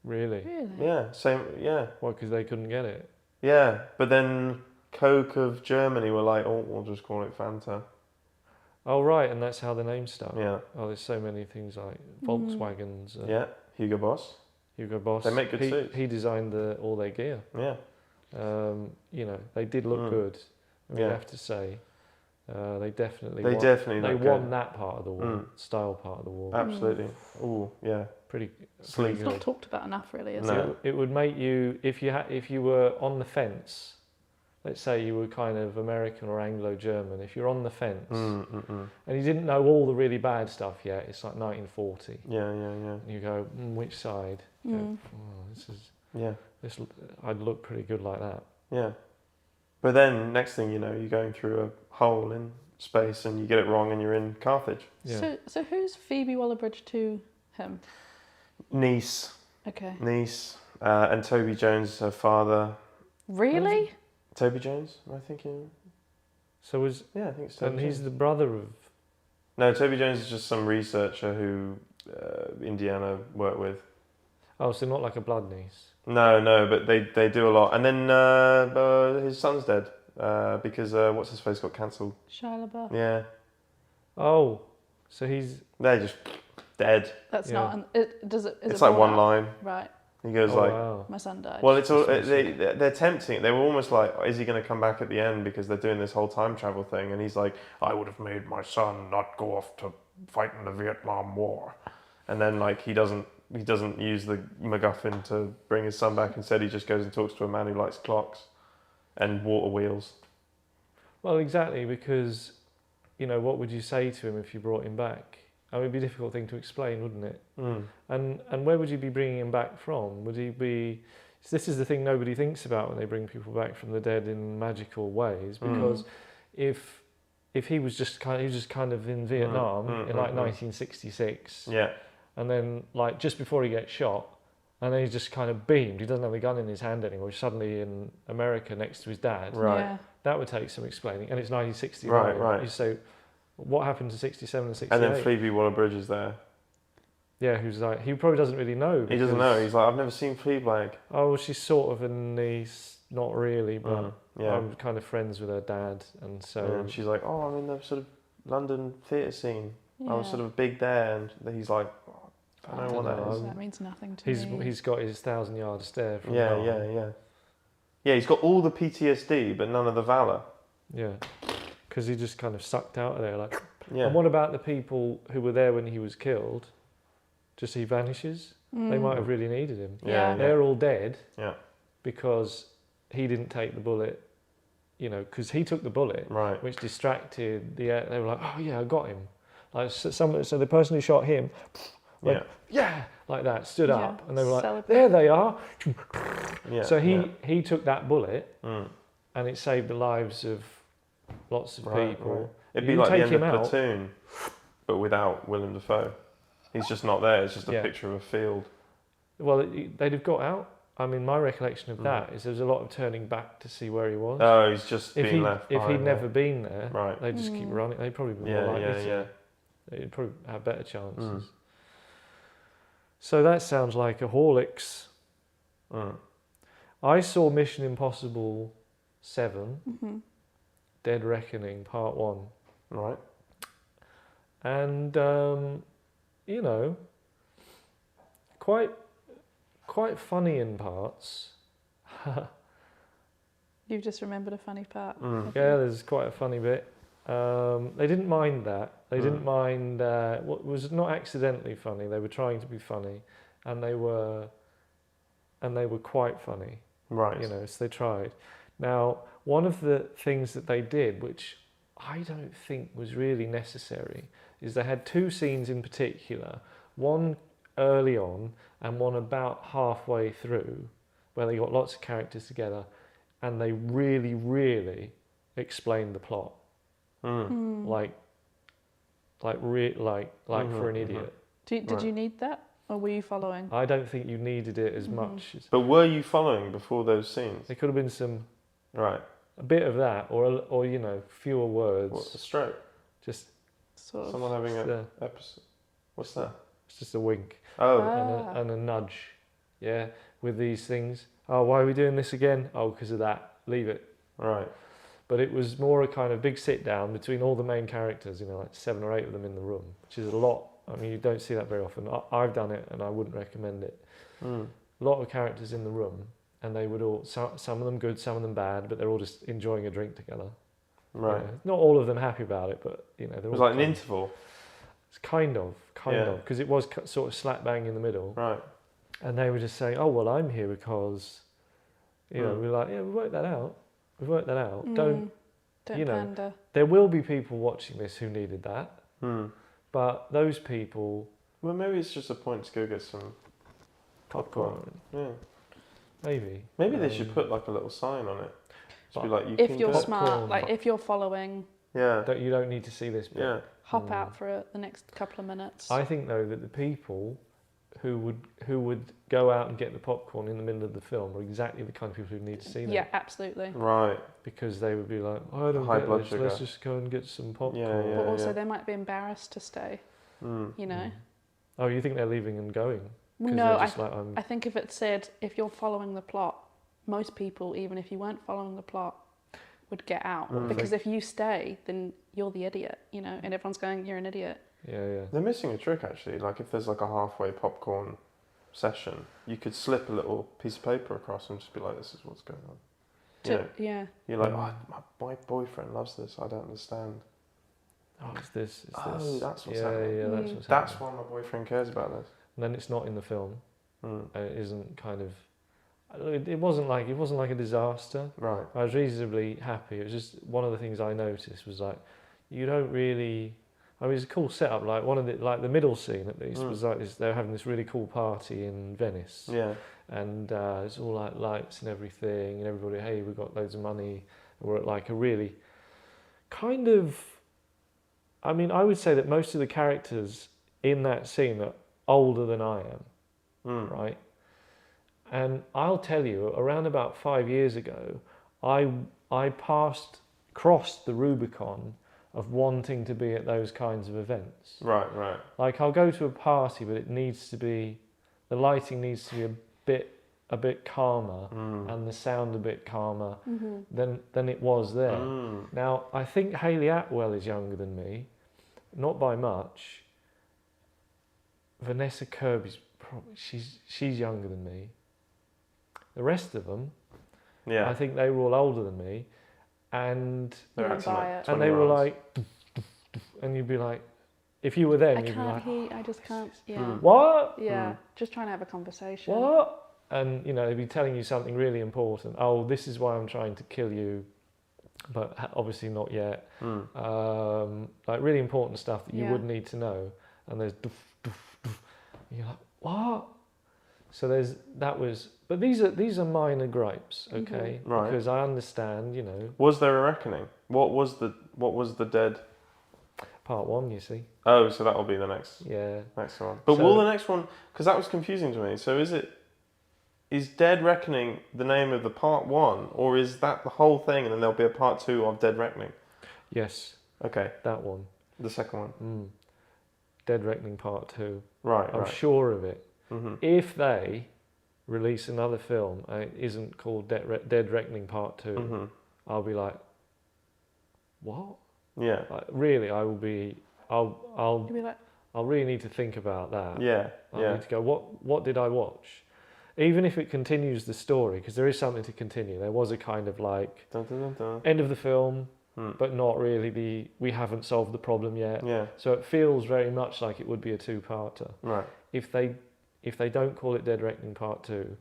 Really? Really? Yeah, same. Yeah, Why? Because they couldn't get it. yeah. But then Coke of Germany were like, oh, we'll just call it Fanta. Oh right, and that's how the name stuck. Yeah, Oh, there's so many things like Volkswagens. yeah. Hugo Boss. Hugo Boss. They make good suits. He designed all their gear. Yeah, You know, they did look good. I mean, Yeah. you have to say, they definitely. they won, definitely They look won good. that part of the war, style part of the war. Absolutely. Ooh, yeah. Pretty Sleek. It's not talked about enough, really, is No. it? It would make you if you were on the fence. Let's say you were kind of American or Anglo-German. If you're on the fence and you didn't know all the really bad stuff yet, it's like 1940. Yeah. And you go, which side? You go, oh, Yeah. I'd look pretty good like that. Yeah. But then next thing you know, you're going through a hole in space and you get it wrong and you're in Carthage. Yeah. So who's Phoebe Waller-Bridge to him? Niece. Okay. And Toby Jones, her father. Really? Toby Jones, am I thinking? So was Yeah, I think it's Toby and Jones. he's the brother of. No, Toby Jones is just some researcher who Indiana worked with. Oh, so not like a blood niece. No, but they do a lot. And then his son's dead because what's his face got cancelled. Shia LaBeouf. Yeah, Oh, so he's. they're just dead. That's Yeah. not. Is It's it like brought one up? line. Right. He goes Oh, like, wow. My son died. well, it's all That's they're tempting. They were almost like, is he going to come back at the end because they're doing this whole time travel thing? And he's like, I would have made my son not go off to fight in the Vietnam War. And then like he doesn't use the MacGuffin to bring his son back. Instead, he just goes and talks to a man who likes clocks and water wheels. Well, exactly, because, you know, what would you say to him if you brought him back? I mean, it'd be a difficult thing to explain, wouldn't it? And where would you be bringing him back from? Would he be? This is the thing nobody thinks about when they bring people back from the dead in magical ways, because if he was just kind of in Vietnam in like 1966, Yeah. and then like just before he gets shot, And then he just kind of beamed. He doesn't have a gun in his hand anymore. He's suddenly in America next to his dad. Right. Yeah. That would take some explaining. And it's 1969. Right. You say, what happened to 67 and 68? And then Phoebe Waller-Bridge is there. Yeah, who's like, he probably doesn't really know. He doesn't know. He's like, I've never seen Fleabag. Oh, well, she's sort of a niece. Not really, but Yeah. I'm kind of friends with her dad. And so... And she's like, oh, I'm in the sort of London theatre scene. I was Yeah. sort of big there. And he's like, oh, I don't know what that is. That means nothing to me. He's got his 1,000-yard stare from Yeah, now on. yeah. Yeah, he's got all the PTSD, but none of the valor. Yeah, because he just kind of sucked out of there. Like, Yeah. And what about the people who were there when he was killed? Just he vanishes? They might have really needed him. Yeah. They're all dead Yeah. because he didn't take the bullet, you know, because he took the bullet, Right. which distracted the... They were like, oh yeah, I got him. Like, so the person who shot him went, yeah, like that, stood Yeah, up, and they were like, celebrate. there they are. Yeah. So yeah. he took that bullet, Mm. and it saved the lives of lots of people. Right. It'd be You like the take end of him out. Platoon, but without Willem Dafoe. He's just not there. It's just a Yeah. picture of a field. Well, they'd have got out. I mean, my recollection of that is there was a lot of turning back to see where he was. Oh, he's just if been left if he'd behind never there. been there, Right. they'd just keep running. They'd probably be Yeah, more likely yeah, to. yeah. They'd probably have better chances. Mm. So that sounds like a Horlicks. Mm. I saw Mission Impossible 7, Mm-hmm. Dead Reckoning Part 1. Right. And, you know, quite funny in parts. You've just remembered a funny part. Mm. have Yeah, you? there's quite a funny bit. They didn't mind that. They didn't mind what was not accidentally funny. They were trying to be funny, and they were quite funny. Right. You know, so they tried. Now, one of the things that they did, which I don't think was really necessary, is they had two scenes in particular. One early on and one about halfway through, where they got lots of characters together, and they really, really explained the plot. Mm. Like for an idiot. Did you need that, or were you following? I don't think you needed it as much. But were you following before those scenes? There could have been Right. a bit of that, or you know, fewer words. What's a stroke? Just Sort of. Someone having Yeah. a episode. What's that? it's just a wink Oh. and a nudge. Yeah, with these things. Oh, why are we doing this again? Oh, because of that. Leave it. Right. But it was more a kind of big sit down between all the main characters, you know, like 7 or 8 of them in the room, which is a lot. I mean, you don't see that very often. I've done it and I wouldn't recommend it. Mm. A lot of characters in the room, and they would all, some of them good, some of them bad, but they're all just enjoying a drink together. Right. You know, not all of them happy about it, but, you know, they're It was all like an kind of- interval. It's kind of, Yeah. because it was sort of slap bang in the middle. Right. And they were just saying, oh, well, I'm here because, you know, Mm. we're like, yeah, we worked that out. We've worked that out. Don't you know, pander. There will be people watching this who needed that, Mm. but those people, Well, maybe it's just a point to go get some popcorn, Yeah. maybe. Maybe they should put like a little sign on it. Just be like, you If can you're go. smart, Popcorn. like if you're following, Yeah. You don't need to see this bit. Yeah. hop out for the next couple of minutes. I think though that the people who would go out and get the popcorn in the middle of the film are exactly the kind of people who need to see that. Yeah, absolutely. Right. Because they would be like, oh, I don't High get blood this. sugar. Let's just go and get some popcorn. Yeah. But also, they might be embarrassed to stay. Mm. You know. Oh, you think they're leaving and going? 'Cause No, they're I just like, I'm... I think if it said if you're following the plot, most people, even if you weren't following the plot, would get out because if you stay, then you're the idiot. You know, and everyone's going, you're an idiot. Yeah. They're missing a trick actually. Like if there's like a halfway popcorn session, you could slip a little piece of paper across and just be like, this is what's going on. You know, Yeah. you're like, oh, my boyfriend loves this. I don't understand. Oh, it's this. It's Oh, this. that's what's yeah, happening. Yeah, that's what's That's happening. why my boyfriend cares about this. And then it's not in the film. Mm. And it isn't kind of. It wasn't like a disaster. Right. I was reasonably happy. It was just one of the things I noticed was like, you don't really. I mean, it's a cool setup. Like one of the middle scene at least was like this. They were having this really cool party in Venice, Yeah. and it's all like lights and everything, and everybody, hey, we've got loads of money. And we're at like a really kind of. I mean, I would say that most of the characters in that scene are older than I am, right? And I'll tell you, around about 5 years ago, I crossed the Rubicon of wanting to be at those kinds of events. Right. Like, I'll go to a party, but it needs to be, the lighting needs to be a bit calmer and the sound a bit calmer than it was there. Now, I think Hayley Atwell is younger than me, not by much. Vanessa Kirby's probably, she's younger than me. The rest of them, I think they were all older than me, and They're You acting buy like it. and they were 20-year-olds. like, and you'd be like, if you were them, I you'd be can't like, hear. I just can't. Yeah. what? Yeah. Just trying to have a conversation. What? And, you know, they'd be telling you something really important. Oh, this is why I'm trying to kill you, but obviously not yet. Like really important stuff that you would need to know. And there's doof, doof, doof. And you're like, what? So but these are minor gripes, okay? Right. Because I understand, you know. Was there a reckoning? What was the dead? Part 1, you see. Oh, so that'll be the next one. But So- will the next one? Because that was confusing to me. So is Dead Reckoning the name of the part 1, or is that the whole thing, and then there'll be a part 2 of Dead Reckoning? Yes, Okay, that one. the second one. Dead Reckoning Part 2. Right. I'm sure of it. If they release another film and it isn't called Dead Reckoning Part 2, I'll be like, what? Yeah. Like, really, I will be. You'd be like, I'll really need to think about that. Yeah. I need to go. What did I watch? Even if it continues the story, because there is something to continue. There was a kind of like Dun, dun, dun, dun. end of the film, but not really we haven't solved the problem yet. Yeah. So it feels very much like it would be a two-parter. Right. If they don't call it Dead Reckoning Part 2,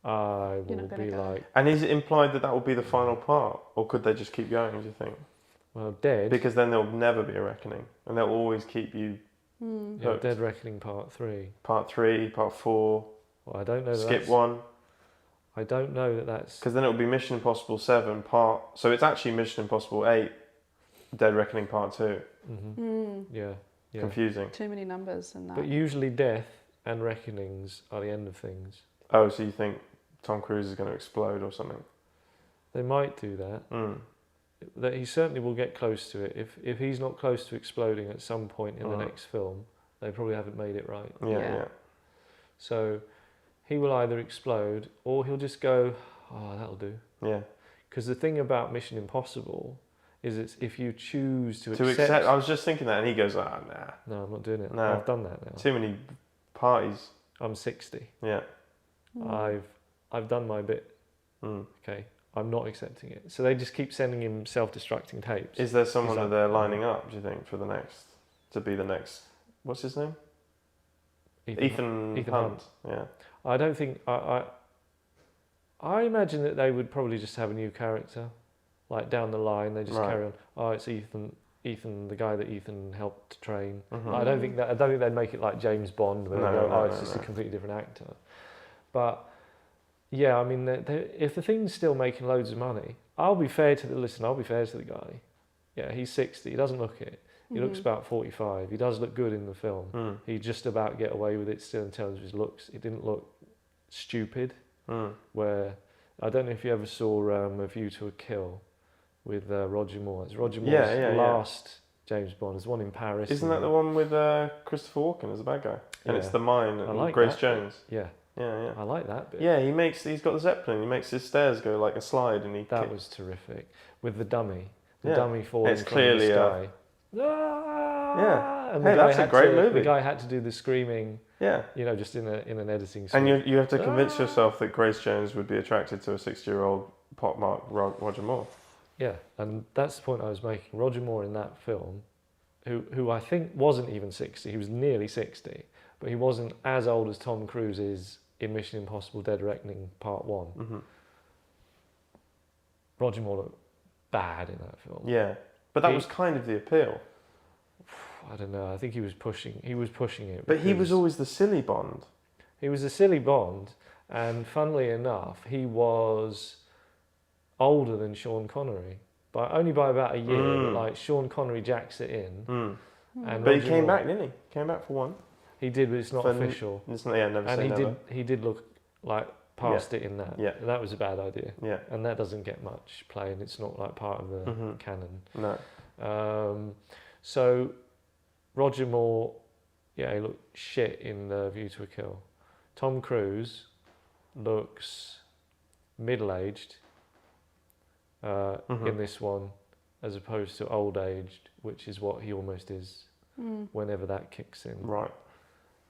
I You're will not gonna be go. like, And is it implied that will be the final part, or could they just keep going? Do you think? well, Dead. Because then there'll never be a reckoning, and they'll always keep you Yeah, hooked. Dead Reckoning Part 3. Part 3, part 4, Well, I don't know. skip 1. I don't know that that's. Because then it'll be Mission Impossible 7 part. So it's actually Mission Impossible 8, Dead Reckoning Part 2. Yeah. Confusing. too many numbers and that. But usually death and reckonings are the end of things. Oh, so you think Tom Cruise is going to explode or something? They might do that. That he certainly will get close to it. If he's not close to exploding at some point in the next film, they probably haven't made it right. Yeah. So he will either explode or he'll just go, oh, that'll do. Yeah. Because the thing about Mission Impossible is it's if you choose to To accept, I was just thinking that, and he goes, nah. No, I'm not doing it. No. I've done that now. Too many parties. I'm 60. Yeah. I've done my bit. Okay. I'm not accepting it. So they just keep sending him self-destructing tapes. Is there someone He's that like, they're lining up, do you think, to be the next, what's his name? Ethan Hunt. Yeah. I don't think I imagine that they would probably just have a new character, like down the line. They just carry on. Oh, it's Ethan, the guy that Ethan helped to train. I don't think they'd make it like James Bond, where they go, it's just a completely different actor. But yeah, I mean, if the thing's still making loads of money, I'll be fair to the guy. Yeah, he's 60. He doesn't look it. He looks about 45. He does look good in the film. He just about get away with it still in terms of his looks. It didn't look stupid. Where I don't know if you ever saw A View to a Kill with Roger Moore. It's Roger Moore's last James Bond. There's one in Paris. Isn't that the one with Christopher Walken as a bad guy? And it's The Mine and like Grace that. Jones. Yeah. Yeah. I like that bit. Yeah, he's got the Zeppelin. He makes his stairs go like a slide, and that was terrific with the dummy. The Yeah. dummy falling It's from clearly the sky. Yeah. And Hey, that's a great movie. The guy had to do the screaming. Yeah. You know, just in an editing suite. And you have to convince yourself that Grace Jones would be attracted to a 60-year-old pop mark Roger Moore. Yeah, and that's the point I was making. Roger Moore in that film, who I think wasn't even 60. He was nearly 60, but he wasn't as old as Tom Cruise is in Mission Impossible: Dead Reckoning Part 1. Roger Moore looked bad in that film. Yeah, but that was kind of the appeal. I don't know. I think he was pushing it. But he was because always the silly Bond. He was a silly Bond, and funnily enough, he was older than Sean Connery, only by about a year. But like Sean Connery jacks it in, and But he Roger came Moore, back, didn't he? Came back for one. He did, but it's not official. It's not, never And say never. he did look like past it in that. Yeah. That was a bad idea. Yeah. And that doesn't get much play, and it's not like part of the canon. No. So Roger Moore, yeah, he looked shit in View to a Kill. Tom Cruise looks middle-aged in this one, as opposed to old-aged, which is what he almost is whenever that kicks in. Right.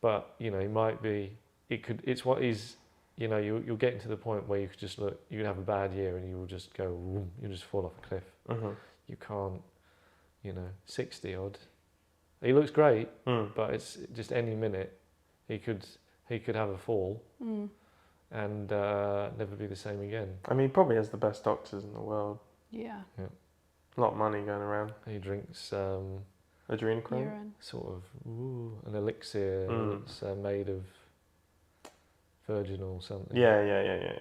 But he might be. It's what he's. You'll get to the point where you could just look. You could have a bad year and you will just go. You'll just fall off a cliff. You can't. 60 odd. He looks great, but it's just any minute he could have a fall and never be the same again. I mean, he probably has the best doctors in the world. Yeah. A lot of money going around. He drinks adrenochrome, Urine. sort of an elixir that's made of virginal or something. Yeah.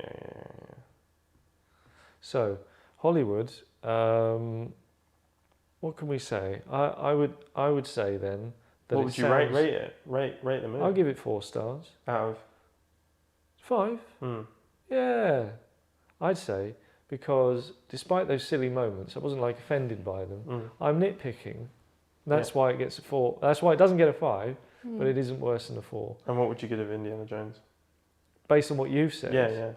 So Hollywood. What can we say? I would say then that what would you rate it? Rate the movie? I'll give it 4 stars. Out of 5. Yeah, I'd say, because despite those silly moments, I wasn't offended by them. I'm nitpicking. That's why it gets a 4. That's why it doesn't get a 5, but it isn't worse than a 4. And what would you give Indiana Jones? Based on what you've said. Yeah.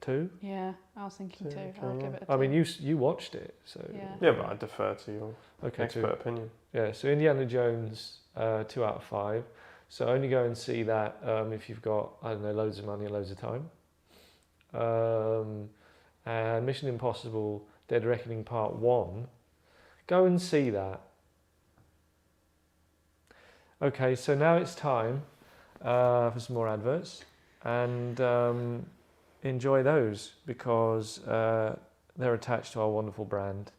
2? Yeah, I was thinking 2. I'll give it a 2. I mean, you watched it, so... Yeah, but I defer to your expert 2. opinion. Yeah, so Indiana Jones, 2 out of 5. So only go and see that if you've got, I don't know, loads of money and loads of time. And Mission Impossible Dead Reckoning Part 1, go and see that. Okay, so now it's time for some more adverts. And... enjoy those because they're attached to our wonderful brand.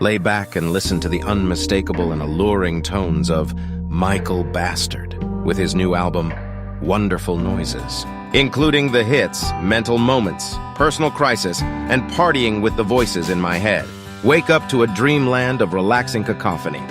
Lay back and listen to the unmistakable and alluring tones of Michael Bastard with his new album, Wonderful Noises, including the hits Mental Moments, Personal Crisis, and Partying with the Voices in My Head. Wake up to a dreamland of relaxing cacophony.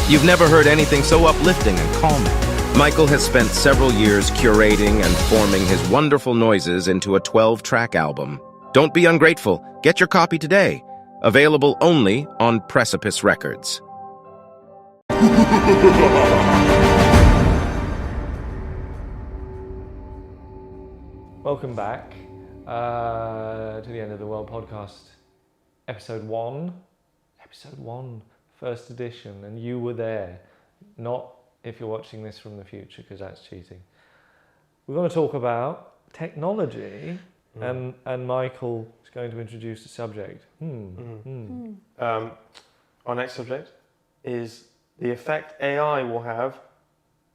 You've never heard anything so uplifting and calming. Michael has spent several years curating and forming his wonderful noises into a 12-track album. Don't be ungrateful. Get your copy today. Available only on Precipice Records. Welcome back to the End of the World podcast. Episode 1, first edition, and you were there. Not if you're watching this from the future, because that's cheating. We're going to talk about technology, and Michael is going to introduce the subject. Our next subject is the effect AI will have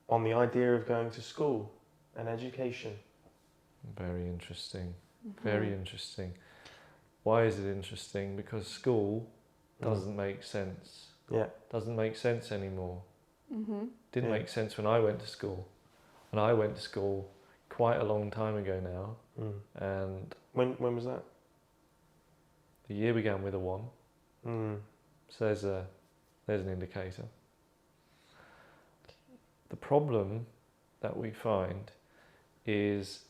on the idea of going to school and education. Very interesting. Very interesting. Why is it interesting? Because school doesn't make sense. Yeah. Doesn't make sense anymore. Didn't make sense when I went to school. And I went to school quite a long time ago now. And when was that? the year began with a 1. So there's an indicator. The problem that we find is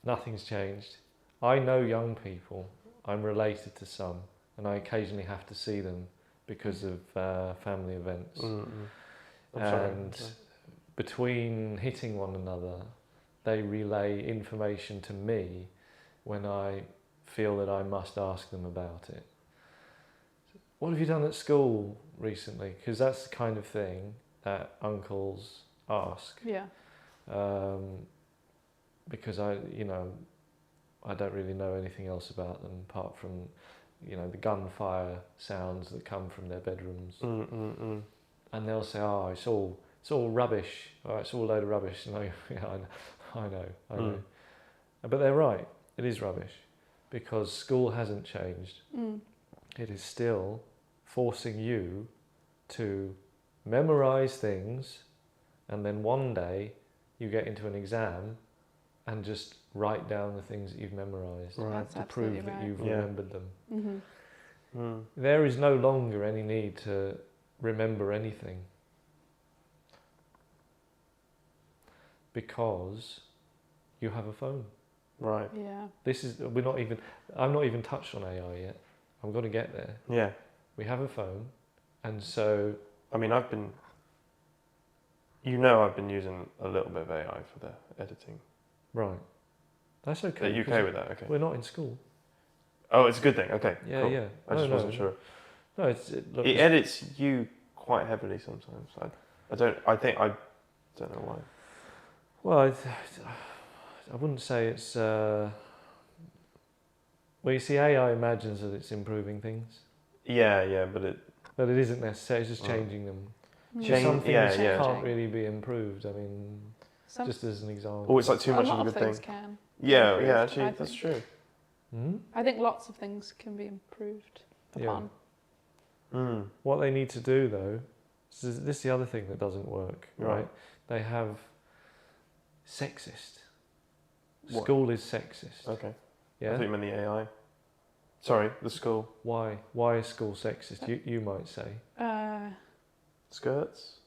nothing's changed. I know young people. I'm related to some, and I occasionally have to see them because of family events. And between hitting one another, they relay information to me when I feel that I must ask them about it. What have you done at school recently? Because that's the kind of thing that uncles ask. Yeah. Because I don't really know anything else about them apart from, the gunfire sounds that come from their bedrooms. And they'll say, "Oh, it's all rubbish. Oh, it's all a load of rubbish." And I know. But they're right. It is rubbish because school hasn't changed. It is still forcing you to memorize things, and then one day you get into an exam and just write down the things that you've memorized Right. to prove that you've remembered them. There is no longer any need to remember anything because you have a phone. Right. Yeah. I'm not even touched on AI yet. I'm going to get there. Yeah. We have a phone, and so I mean, I've been using a little bit of AI for the editing. right. That's okay. Are you okay with that? Okay. We're not in school. Oh, it's a good thing. Okay. Yeah, cool. yeah. I just wasn't sure. No, look, It edits you quite heavily sometimes. I don't know why. Well, I wouldn't say it's. Well, you see, AI imagines that it's improving things, Yeah, but it isn't necessarily. It's just changing them. Some things yeah. can't really be improved. I mean, just as an example. Oh, it's like too much a of lot a of good things thing. can. Yeah, be yeah. improved, Actually, I that's think. true. I think lots of things can be improved for fun. What they need to do, though, this is the other thing that doesn't work, right? Right. They have sexist. What? School is sexist. Okay. I Yeah. thought you meant the AI. Sorry, the school. Why? Why is school sexist? You might say. Skirts?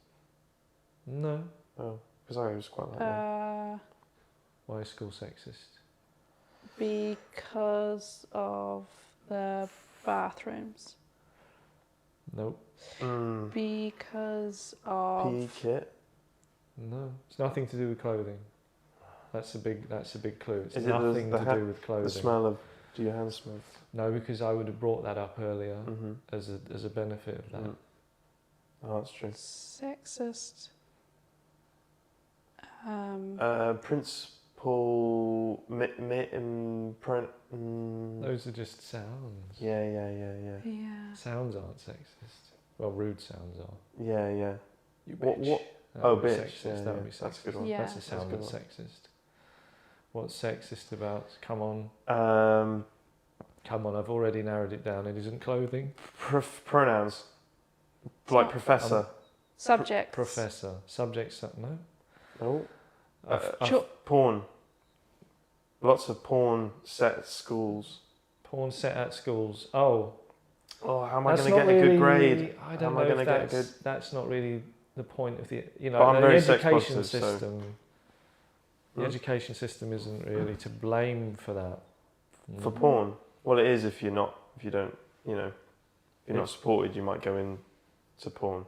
No. Oh, because I was quite like that. Why is school sexist? Because of the bathrooms. Nope. Because of PE kit? No. It's nothing to do with clothing. That's a big clue. It's Is it nothing the to do with clothing. The smell of... Do your hands smell? No, because I would have brought that up earlier as a benefit of that. Oh, that's true. sexist. Principal... Those are just sounds. Yeah. Yeah. Sounds aren't sexist. Well, rude sounds are. Yeah. You What- bitch. what- That Oh, would be bitch. sexist. Yeah, That would be yeah. sexist. That's a good one. Yeah. That's a sound good that's one. sexist. What's sexist about? Come on. Come on, I've already narrowed it down. It isn't clothing. Pronouns. Like not- professor. Subjects. Professor. Subjects. No. No. Sure. Porn. Lots of porn set at schools. Porn set at schools. Oh. Oh, how am I That's going to not get a really, good grade? I How don't am know I going if to get a good... that's not really the point of the But I'm the very sex education positive, so- system. The education system isn't really to blame for that. For porn? Well, it is if you're not supported, you might go into porn.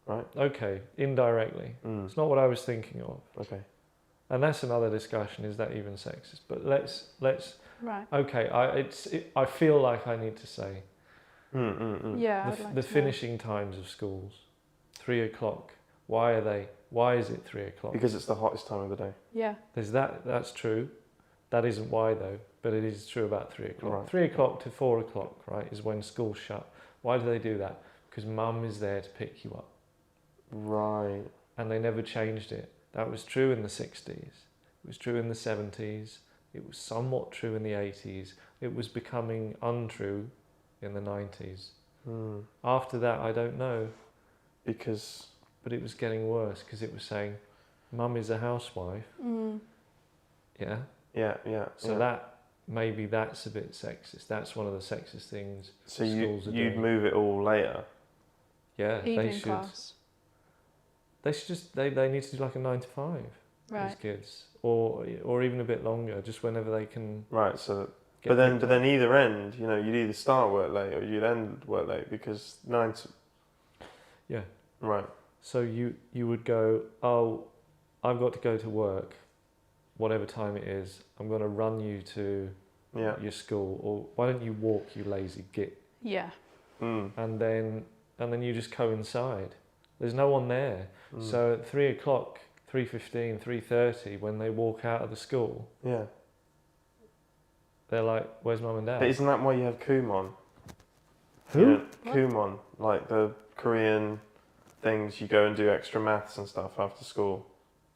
Right? Okay, indirectly. It's not what I was thinking of. Okay. And that's another discussion. Is that even sexist? But let's. Right. Okay, I feel like I need to say Yeah. I'd like the to know. finishing times of schools, 3 o'clock. Why are they? Why is it 3 o'clock? Because it's the hottest time of the day. Yeah. There's that. That's true. That isn't why though. But it is true about 3 o'clock. Right. 3 o'clock to 4 o'clock, right, is when school's shut. Why do they do that? Because mum is there to pick you up. Right. And they never changed it. That was true in the 60s. It was true in the 70s. It was somewhat true in the 80s. It was becoming untrue in the 90s. After that, I don't know. Because... But it was getting worse because it was saying, mum is a housewife. Yeah? Yeah. So maybe that's a bit sexist. That's one of the sexist things So schools are you'd doing. move it all later? Yeah, Evening class. They should just they need to do like a 9 to 5. Right. These kids, or even a bit longer, just whenever they can. Right. So, get but picked then up. either end, you'd either start work late or you'd end work late because 9 to... Yeah. Right. So you would go, oh, I've got to go to work, whatever time it is. I'm going to run you to your school, or why don't you walk, you lazy git? Yeah. And then you just coincide. There's no one there. So at 3 o'clock, 3:15, 3:30, when they walk out of the school, Yeah. they're like, "Where's mum and dad?" But isn't that why you have Kumon? Who? Kumon, like the Korean things, you go and do extra maths and stuff after school.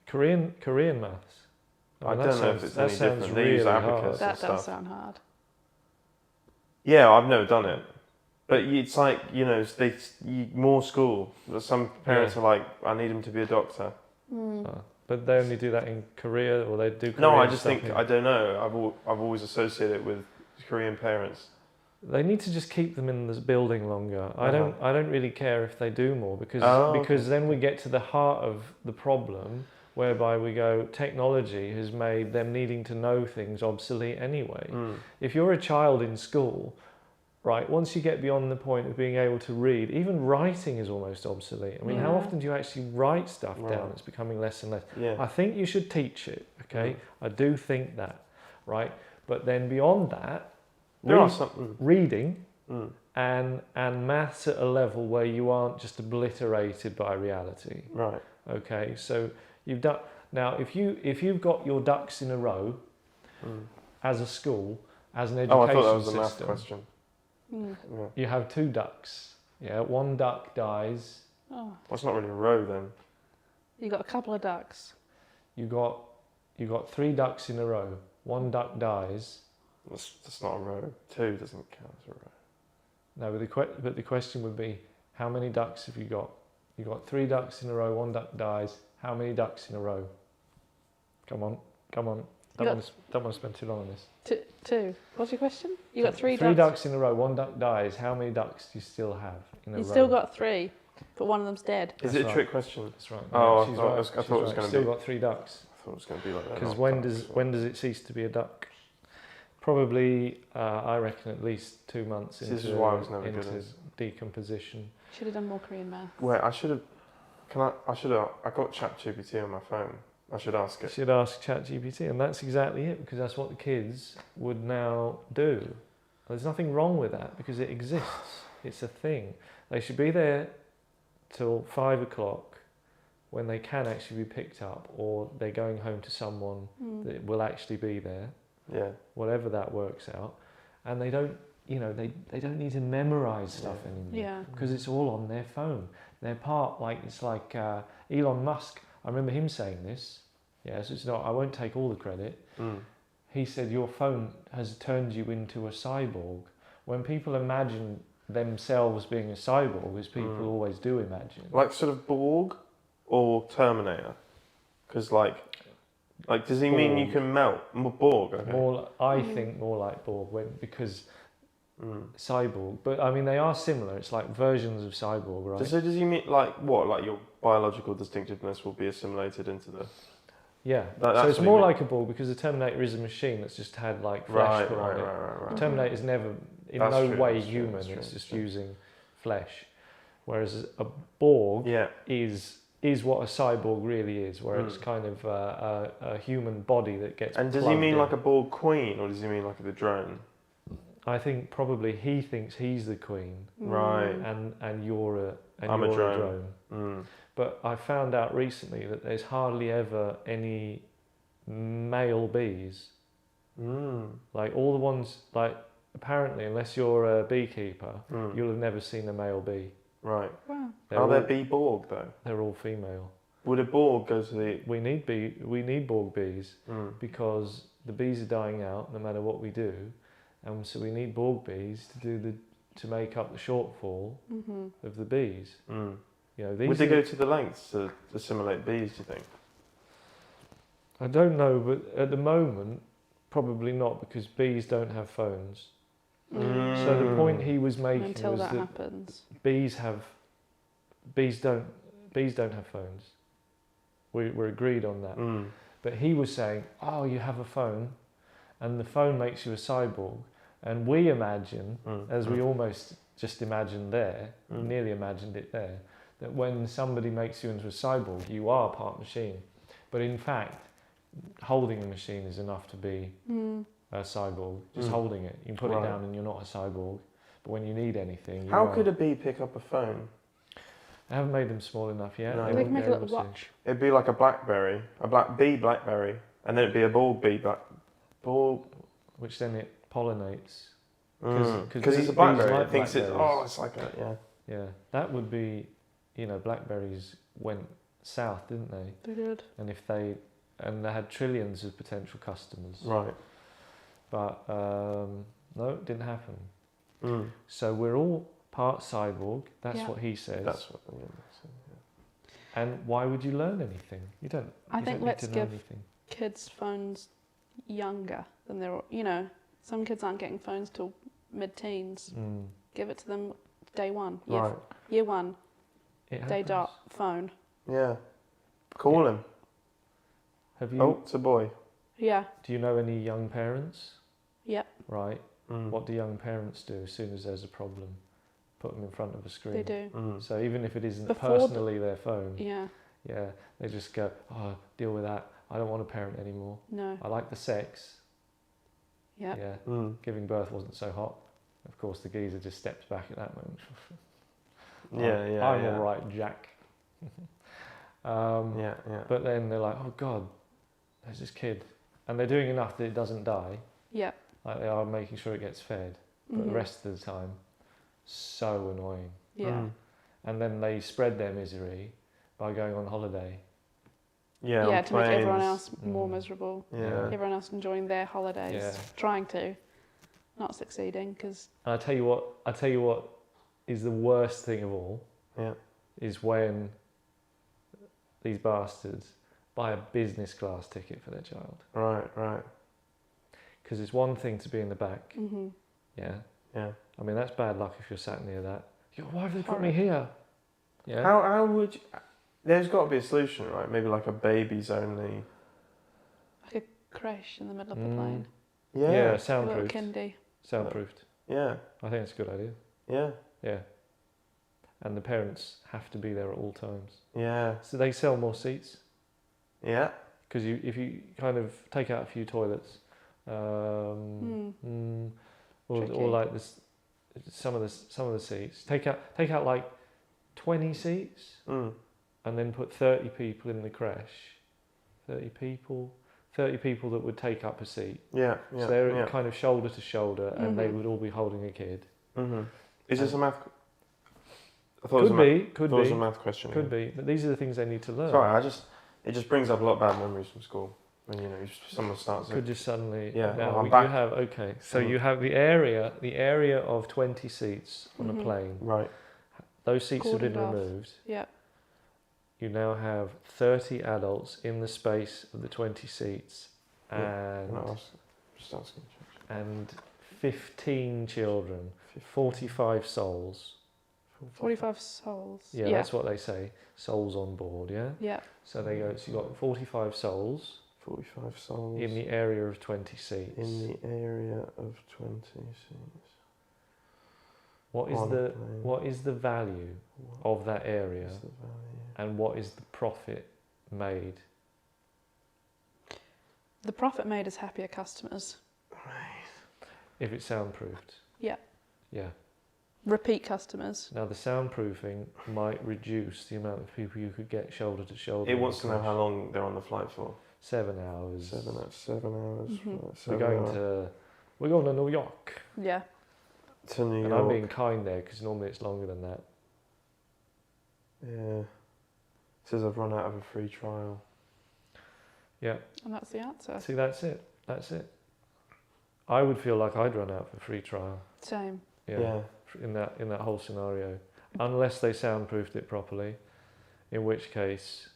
Korean maths. I mean, don't know if it's any different. They use abacus. That and does stuff. sound hard. Yeah, I've never done it. But it's like, more school. Some parents are like, I need him to be a doctor. But they only do that in Korea, or they do. Korean No, I just stuff think, in- I don't know. I've always associated it with Korean parents. They need to just keep them in this building longer. I don't really care if they do more because then we get to the heart of the problem, whereby we go, technology has made them needing to know things obsolete anyway. If you're a child in school, right, once you get beyond the point of being able to read, even writing is almost obsolete. I mean, how often do you actually write stuff down? It's becoming less and less. I think you should teach it, okay? I do think that, right? But then beyond that, reading and maths at a level where you aren't just obliterated by reality. Right. Okay, so you've done, now if you've got your ducks in a row as a school, as an education I thought that was a math system, question. you have 2 ducks. Yeah, one duck dies. Oh. That's not really a row then. You got a couple of ducks. You got 3 ducks in a row. One duck dies. That's not a row. 2 doesn't count as a row. No, but the question would be, how many ducks have you got? You got 3 ducks in a row. One duck dies. How many ducks in a row? Come on. Don't want to spend too long on this. 2. What's your question? You got 3 ducks. 3 ducks in a row. One duck dies. How many ducks do you still have in a row? You still got 3, but one of them's dead. Is it a trick question? That's right. Oh, she's I thought right. it was going to be. Still got 3 ducks. I thought it was going to be like that. Because when does it cease to be a duck? Probably, I reckon, at least 2 months This into is why I was never good at decomposition. Should have done more Korean math. Wait, I got ChatGPT on my phone. I should ask You it. should ask ChatGPT, and that's exactly it, because that's what the kids would now do. There's nothing wrong with that, because it exists. It's a thing. They should be there till 5 o'clock when they can actually be picked up, or they're going home to someone that will actually be there. Yeah. Whatever that works out. And they don't, they don't need to memorize stuff anymore. Yeah. Because it's all on their phone. They're it's like Elon Musk. I remember him saying this. Yeah, so it's not, I won't take all the credit. He said, your phone has turned you into a cyborg. When people imagine themselves being a cyborg, as people always do imagine. Like sort of Borg or Terminator? Because does he mean you can melt? Borg, okay. I think more like Borg, because cyborg. But I mean, they are similar. It's like versions of cyborg, right? So does he mean what? Like your biological distinctiveness will be assimilated into the... Yeah, so it's more like a Borg, because the Terminator is a machine that's just had like flesh put on it. Right. Terminator is never, no way human, it's just using flesh. Whereas a Borg is what a cyborg really is, where it's kind of a human body that gets And does he mean like a Borg queen, or does he mean like the drone? I think probably he thinks he's the queen. Right. And you're a drone. But I found out recently that there's hardly ever any male bees. Like all the ones, apparently, unless you're a beekeeper, you'll have never seen a male bee. Right. Wow. Are there bee Borg though? They're all female. Would a Borg go to the... We need Borg bees because the bees are dying out no matter what we do, and so we need Borg bees to make up the shortfall of the bees. Would they go to the lengths to assimilate bees, do you think? I don't know, but at the moment, probably not, because bees don't have phones. So the point he was making until was that that happens. bees don't have phones. We're agreed on that. But he was saying, oh, you have a phone, and the phone makes you a cyborg, and we imagine, as we almost just imagined there, nearly imagined it there, that when somebody makes you into a cyborg, you are part machine. But in fact, holding a machine is enough to be a cyborg. Just holding it. You can put it down and you're not a cyborg. But when you need anything, How could a bee pick up a phone? I haven't made them small enough yet. No. They can make a little watch. It'd be like a blackberry, bee blackberry, and then it'd be a Borg bee Borg. Which then it pollinates. Because it's a blackberry. It thinks it's like a, Yeah, that would be, blackberries went south, didn't they? They did. And they had trillions of potential customers. Right. But no, it didn't happen. So we're all part cyborg. That's what he says. That's what. And why would you learn anything? You don't. I think let's give anything. kids phones younger than they're. Some kids aren't getting phones till mid-teens, Mm. give it to them day one. Right. Year one, It day happens. dot, phone. Yeah. Call him. Have you? Oh, it's a boy. Yeah. Do you know any young parents? Yep. Right. Mm. What do young parents do as soon as there's a problem? Put them in front of a screen. They do. Mm. So even if it isn't Before personally their phone, Yeah. yeah, they just go, oh, deal with that. I don't want a parent anymore. No. I like the sex. Yep. Yeah. Mm. Giving birth wasn't so hot. Of course, the geezer just steps back at that moment. Yeah, I'm yeah. all right, Jack. Yeah, yeah. But then they're like, oh God, there's this kid. And they're doing enough that it doesn't die. Yep. Like they are making sure it gets fed. But the rest of the time, so annoying. Yeah. Mm. And then they spread their misery by going on holiday. Yeah, Yeah, on to make everyone planes. else more Mm. miserable. Yeah. Everyone else enjoying their holidays, Yeah. trying to, not succeeding because. And I tell you what is the worst thing of all Yeah. is when these bastards buy a business class ticket for their child. Right, right. Because it's one thing to be in the back, Mm-hmm. yeah. Yeah. I mean, that's bad luck if you're sat near that. You go, why have they put Horrid. me here? Yeah. How would you, there's got to be a solution, right? Maybe like a babies only. Like a creche in the middle of the Mm. plane. Yeah, Yeah. A little soundproofed. kindy. Soundproofed. Yeah. I think it's a good idea. Yeah. Yeah. And the parents have to be there at all times. Yeah. So they sell more seats. Yeah. Because if you kind of take out a few toilets, or Tricky. like this, some of the seats, take out like 20 seats, Mm. and then put 30 people in the creche. 30 people that would take up a seat. Yeah. Yeah. So they're yeah. kind of shoulder to shoulder, and they Mhm. would all be holding a kid. Mm-hmm. Is this a math? I thought Could it was a be, math, could thought it was be, a math question. could be. But these are the things they need to learn. Sorry, it just brings up a lot of bad memories from school. When someone starts Could just suddenly. Yeah, Now I'm you back. have okay. So Mhm. you have the area of 20 seats on a Mhm. plane. right. Those seats have been Cordoned off. removed. Yep. You now have 30 adults in the space of the 20 seats, and No, I was just asking. 15 children, 45 souls. 45 souls. Yeah, that's what they say. Souls on board. Yeah. Yep. So they go. So you have got 45 souls 45 souls in the area of 20 seats. in the area of 20 seats. What is on the a plane. what is the value What of that area, is the value? and what is the profit made? The profit made is happier customers. If it's soundproofed. Yeah. Yeah. Repeat customers. Now the soundproofing might reduce the amount of people you could get shoulder to shoulder. It in wants the to know crash. how long they're on the flight for. 7 hours. 7 hours. Mhm. We're going to New York. Yeah. to New And York. I'm being kind there because normally it's longer than that. Yeah. It says I've run out of a free trial. Yeah. And that's the answer. See, that's it. That's it. I would feel like I'd run out for free trial. Same. Yeah. In that whole scenario, unless they soundproofed it properly, in which case,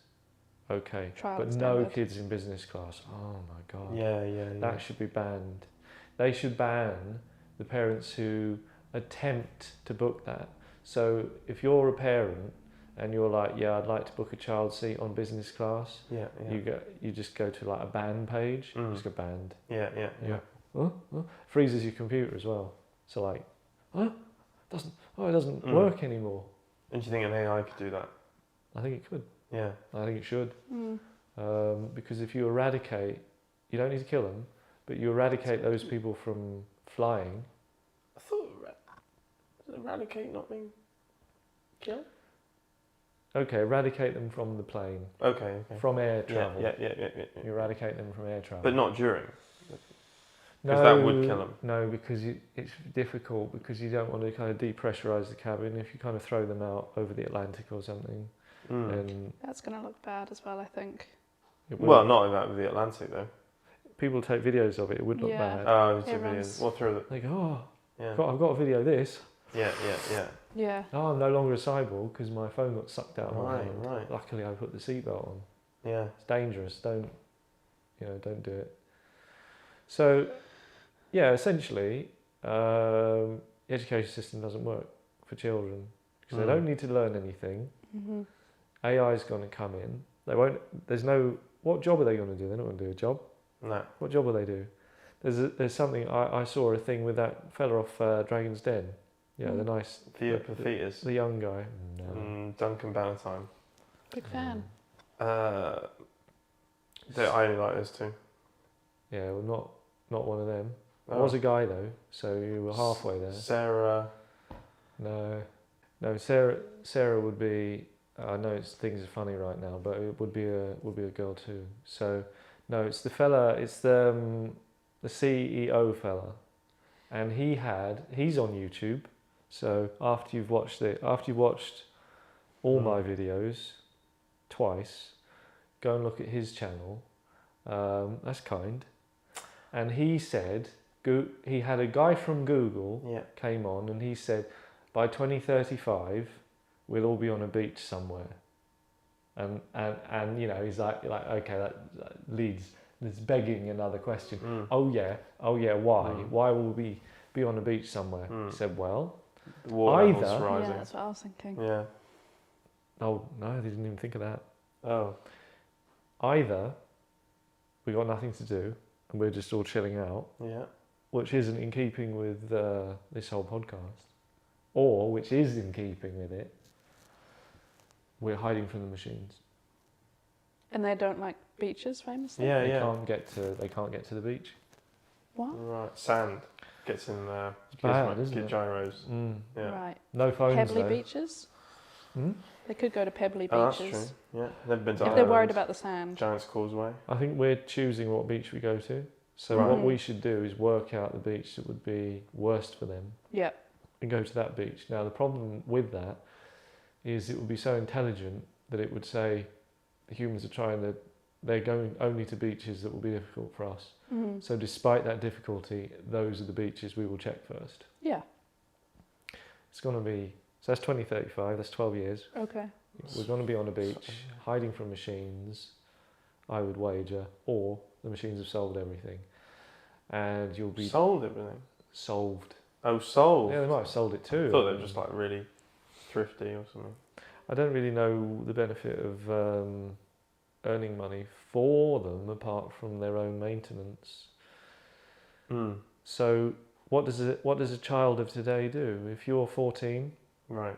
okay. Trial but no extended. kids in business class. Oh my god. Yeah. That should be banned. They should ban the parents who attempt to book that. So if you're a parent and you're like, yeah, I'd like to book a child seat on business class, Yeah. you just go to like a ban page, Mm. just go banned. Yeah. Huh? Freezes your computer as well. So like, it doesn't Mm. work anymore. And do you think an AI could do that? I think it could. Yeah. I think it should. Mm. Because if you eradicate, you don't need to kill them, but you eradicate those people from flying. I thought eradicate not being killed. Okay, eradicate them from the plane, Okay. from air Yeah. travel. Yeah. You eradicate them from air travel. But not during. 'Cause that would kill 'em. No, because it's difficult because you don't want to kind of depressurize the cabin. If you kind of throw them out over the Atlantic or something, Mm. then That's going to look bad as well, I think. it will. Well, not about the Atlantic though. People take videos of it. It would look Yeah. bad. Oh, it's a Everyone's- video. What through the? They go, oh, Yeah. I've got a video of this. Yeah. Yeah. Oh, I'm no longer a cyborg because my phone got sucked out of my Right. hand. Right. Luckily, I put the seatbelt on. Yeah. It's dangerous. Don't do it. So, yeah, essentially, the education system doesn't work for children because they don't need to learn anything. AI is going to come in. They won't. There's no. What job are they going to do? They're not going to do a job. No. What job will they do? There's something. I saw a thing with that fella off Dragon's Den. Yeah, the nice. Theopathetus. The young guy. No. Duncan Bannatyne. Big fan. I only like those two. Yeah, well, not one of them. I Oh. was a guy though, so you were halfway there. Sarah. No, Sarah would be. I know things are funny right now, but it would be a girl too. So, no, it's the fella. It's the CEO fella, and he's on YouTube. So after you've watched all my videos twice, go and look at his channel. That's kind. And he said he had a guy from Google came on, and he said by 2035 we'll all be on a beach somewhere. And you know, he's like okay, that leads. It's begging another question. Oh yeah, why? Why will we be on a beach somewhere? He said, well, The water level's either. rising. Yeah, that's what I was thinking. Yeah. Oh no, they didn't even think of that. Oh. Either we got nothing to do and we're just all chilling out, Yeah. which isn't in keeping with this whole podcast, or which is in keeping with it, we're hiding from the machines. And they don't like beaches, famously. Yeah, They yeah. can't get to the beach. What? Right. Sand gets in there. bad, isn't it? Gyros. Yeah. Right. No phones Pebbly though. beaches. Hmm? They could go to pebbly Oh, that's beaches true. Yeah. Never been to if they're worried Ireland. about the sand. Giant's Causeway. I think we're choosing what beach we go to. So Right. what we should do is work out the beach that would be worst for them Yeah. and go to that beach. Now the problem with that is it would be so intelligent that it would say the humans are they're going only to beaches that will be difficult for us. So despite that difficulty, those are the beaches we will check first. Yeah. It's going to be, so that's 2035, that's 12 years. Okay. We're going to be on a beach, hiding from machines, I would wager, or the machines have solved everything. And you'll be Sold everything. solved. Oh, sold. Yeah, they might have sold it too. I thought they were just like really thrifty or something. I don't really know the benefit of earning money for them apart from their own maintenance. So what does a child of today do? If you're 14, Right.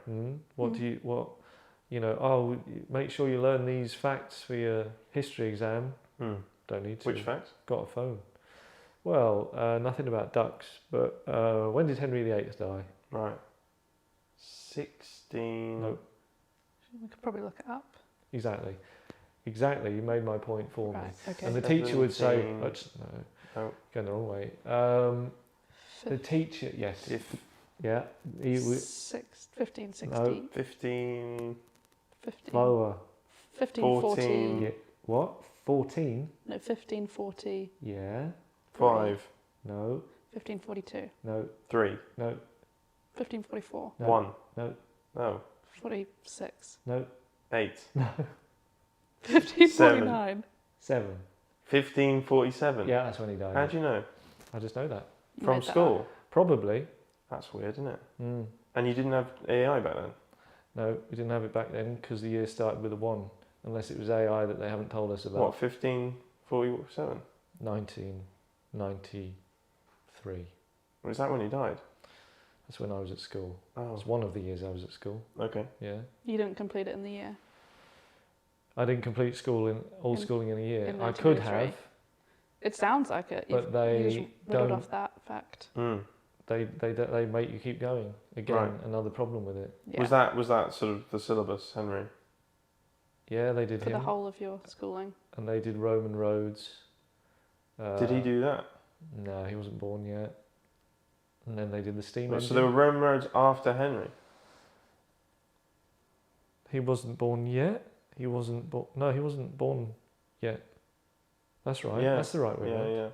make sure you learn these facts for your history exam. Don't need to. Which facts? Got a phone. Well, nothing about ducks, but when did Henry VIII die? Right. 16. No. We could probably look it up. Exactly, you made my point for me. Right. Okay. And the teacher would say, 17. no, Oh. going the wrong way. The teacher, yes, yeah, he would 15, 16. No. 15. 15. lower. 15, 14. 14. Yeah, what? 14? No, 1540. Yeah. 5. No. 1542. No. 3. No. 1544. No. 1. No. No. 46. No. 8. 1549. 7. 1547. Yeah, that's when he died. How do you know? I just know that. You From made that school? up. Probably. That's weird, isn't it? Mm. And you didn't have AI back then? No, we didn't have it back then because the year started with a 1, unless it was AI that they haven't told us about. What, 1547? 1993. Was that when he died? That's when I was at school. It Oh, was one of the years I was at school. okay. Yeah. You didn't complete it in the year. I didn't complete schooling In- schooling in a year. in I could 1903. have. It sounds like it. But You they just riddled don't- off that fact. They make you keep going. Again, Right. another problem with it. Yeah. Was that sort of the syllabus, Henry? Yeah, they did For the him, whole of your schooling. and they did Roman roads. Did he do that? No, he wasn't born yet. And then they did the steam engine. So there were Roman roads after Henry? He wasn't born yet. No, he wasn't born yet. That's right. Yeah. That's the right way. Yeah, round. yeah.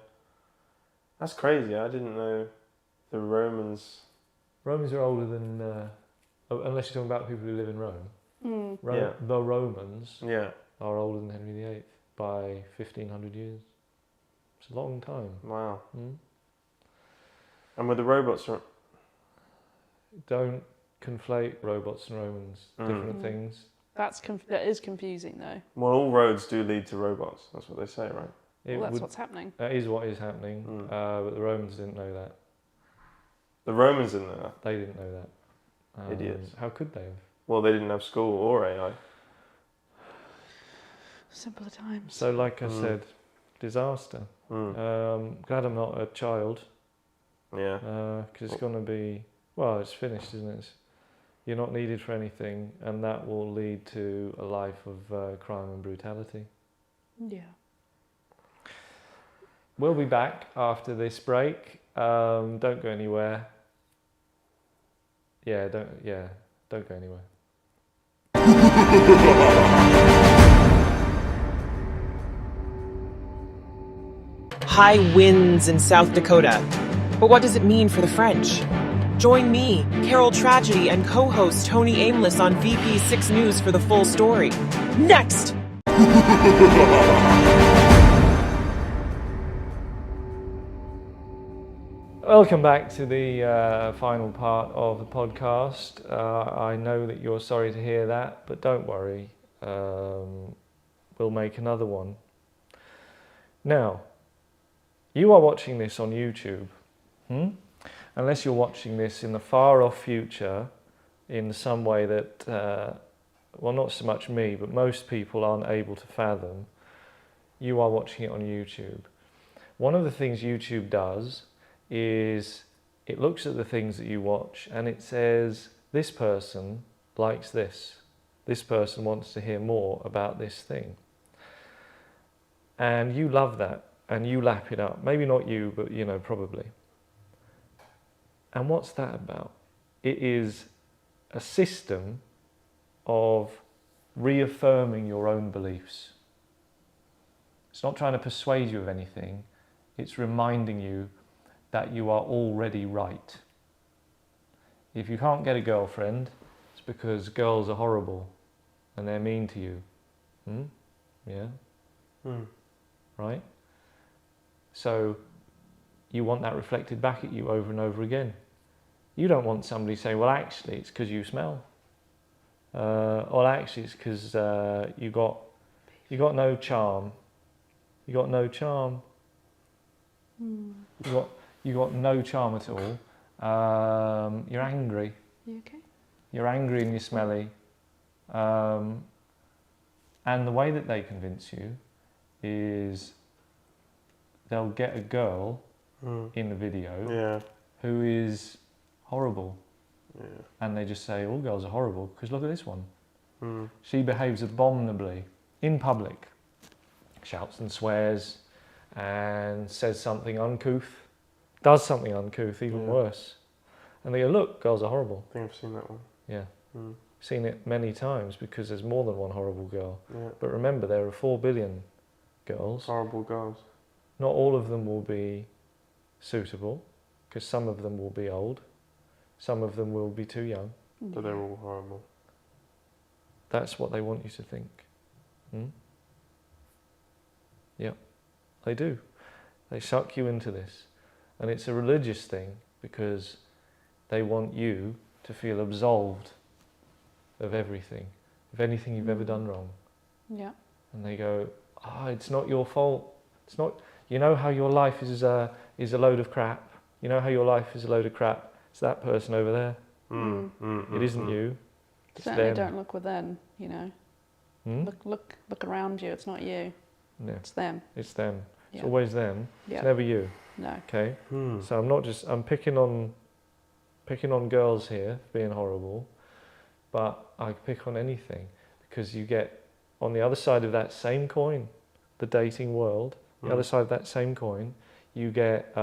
That's crazy. I didn't know the Romans... Romans are older than, unless you're talking about people who live in Rome. Yeah. The Romans Yeah. are older than Henry VIII by 1,500 years. It's a long time. Wow. And with the robots, Don't conflate robots and Romans, different things. That is confusing though. well, all roads do lead to robots. That's what they say, right? It Well, that's would- what's happening. That is what is happening, but the Romans didn't know that. The Romans didn't know that. They didn't know that. Idiots. How could they have? Well, they didn't have school or AI. Simpler times. So, like I said, disaster. Glad I'm not a child, Yeah. because it's going to be, well, it's finished, isn't it? You're not needed for anything, and that will lead to a life of crime and brutality. Yeah. We'll be back after this break. Don't go anywhere. Don't go anywhere. High winds in South Dakota. But what does it mean for the French? Join me, Carol Tragedy, and co-host Tony Aimless on VP6 News for the full story. Next! Welcome back to the final part of the podcast. I know that you're sorry to hear that, but don't worry. We'll make another one. Now, you are watching this on YouTube. Unless you're watching this in the far off future in some way that, well, not so much me, but most people aren't able to fathom, you are watching it on YouTube. One of the things YouTube does is it looks at the things that you watch and it says, this person likes this. This person wants to hear more about this thing. And you love that and you lap it up. Maybe not you, but you know, probably. And what's that about? It is a system of reaffirming your own beliefs. It's not trying to persuade you of anything. It's reminding you that you are already right. If you can't get a girlfriend, it's because girls are horrible and they're mean to you. Yeah? Right? So you want that reflected back at you over and over again. You don't want somebody saying, well, actually, it's because you smell. Or actually, it's because you got no charm. You got no charm. You got no charm at all. You're angry. You okay? You're angry and you're smelly. And the way that they convince you is they'll get a girl in the video who is horrible. And they just say, all girls are horrible because look at this one. She behaves abominably in public, shouts and swears and says something uncouth, does something uncouth, even worse. And they go, look, girls are horrible. I think I've seen that one. Yeah. Seen it many times because there's more than one horrible girl. Yeah. But remember, there are 4 billion girls. Horrible girls. Not all of them will be suitable because some of them will be old. Some of them will be too young. But they're all horrible. That's what they want you to think. Yep, they do. They suck you into this. And it's a religious thing because they want you to feel absolved of everything, of anything you've ever done wrong. Yeah. And they go, it's not your fault. It's not. You know how your life is a load of crap. You know how your life is a load of crap. It's that person over there. It isn't you. It's Certainly them. don't look within, you know. Look around you. It's not you. No, It's them. it's them. It's Yeah. always them. Yeah. It's never you. No. Okay. So I'm picking on girls here being horrible, but I pick on anything because you get on the other side of that same coin, the dating world. The other side of that same coin, you get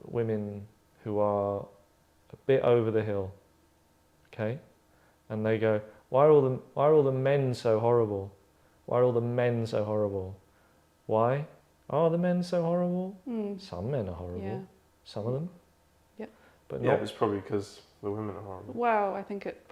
women who are a bit over the hill. Okay, and they go, why are all the men so horrible? Why are all the men so horrible? Why are the men so horrible? Some men are horrible. Yeah. Some of them. Yep. But Yeah, not. it's probably because the women are horrible. Well, I think it's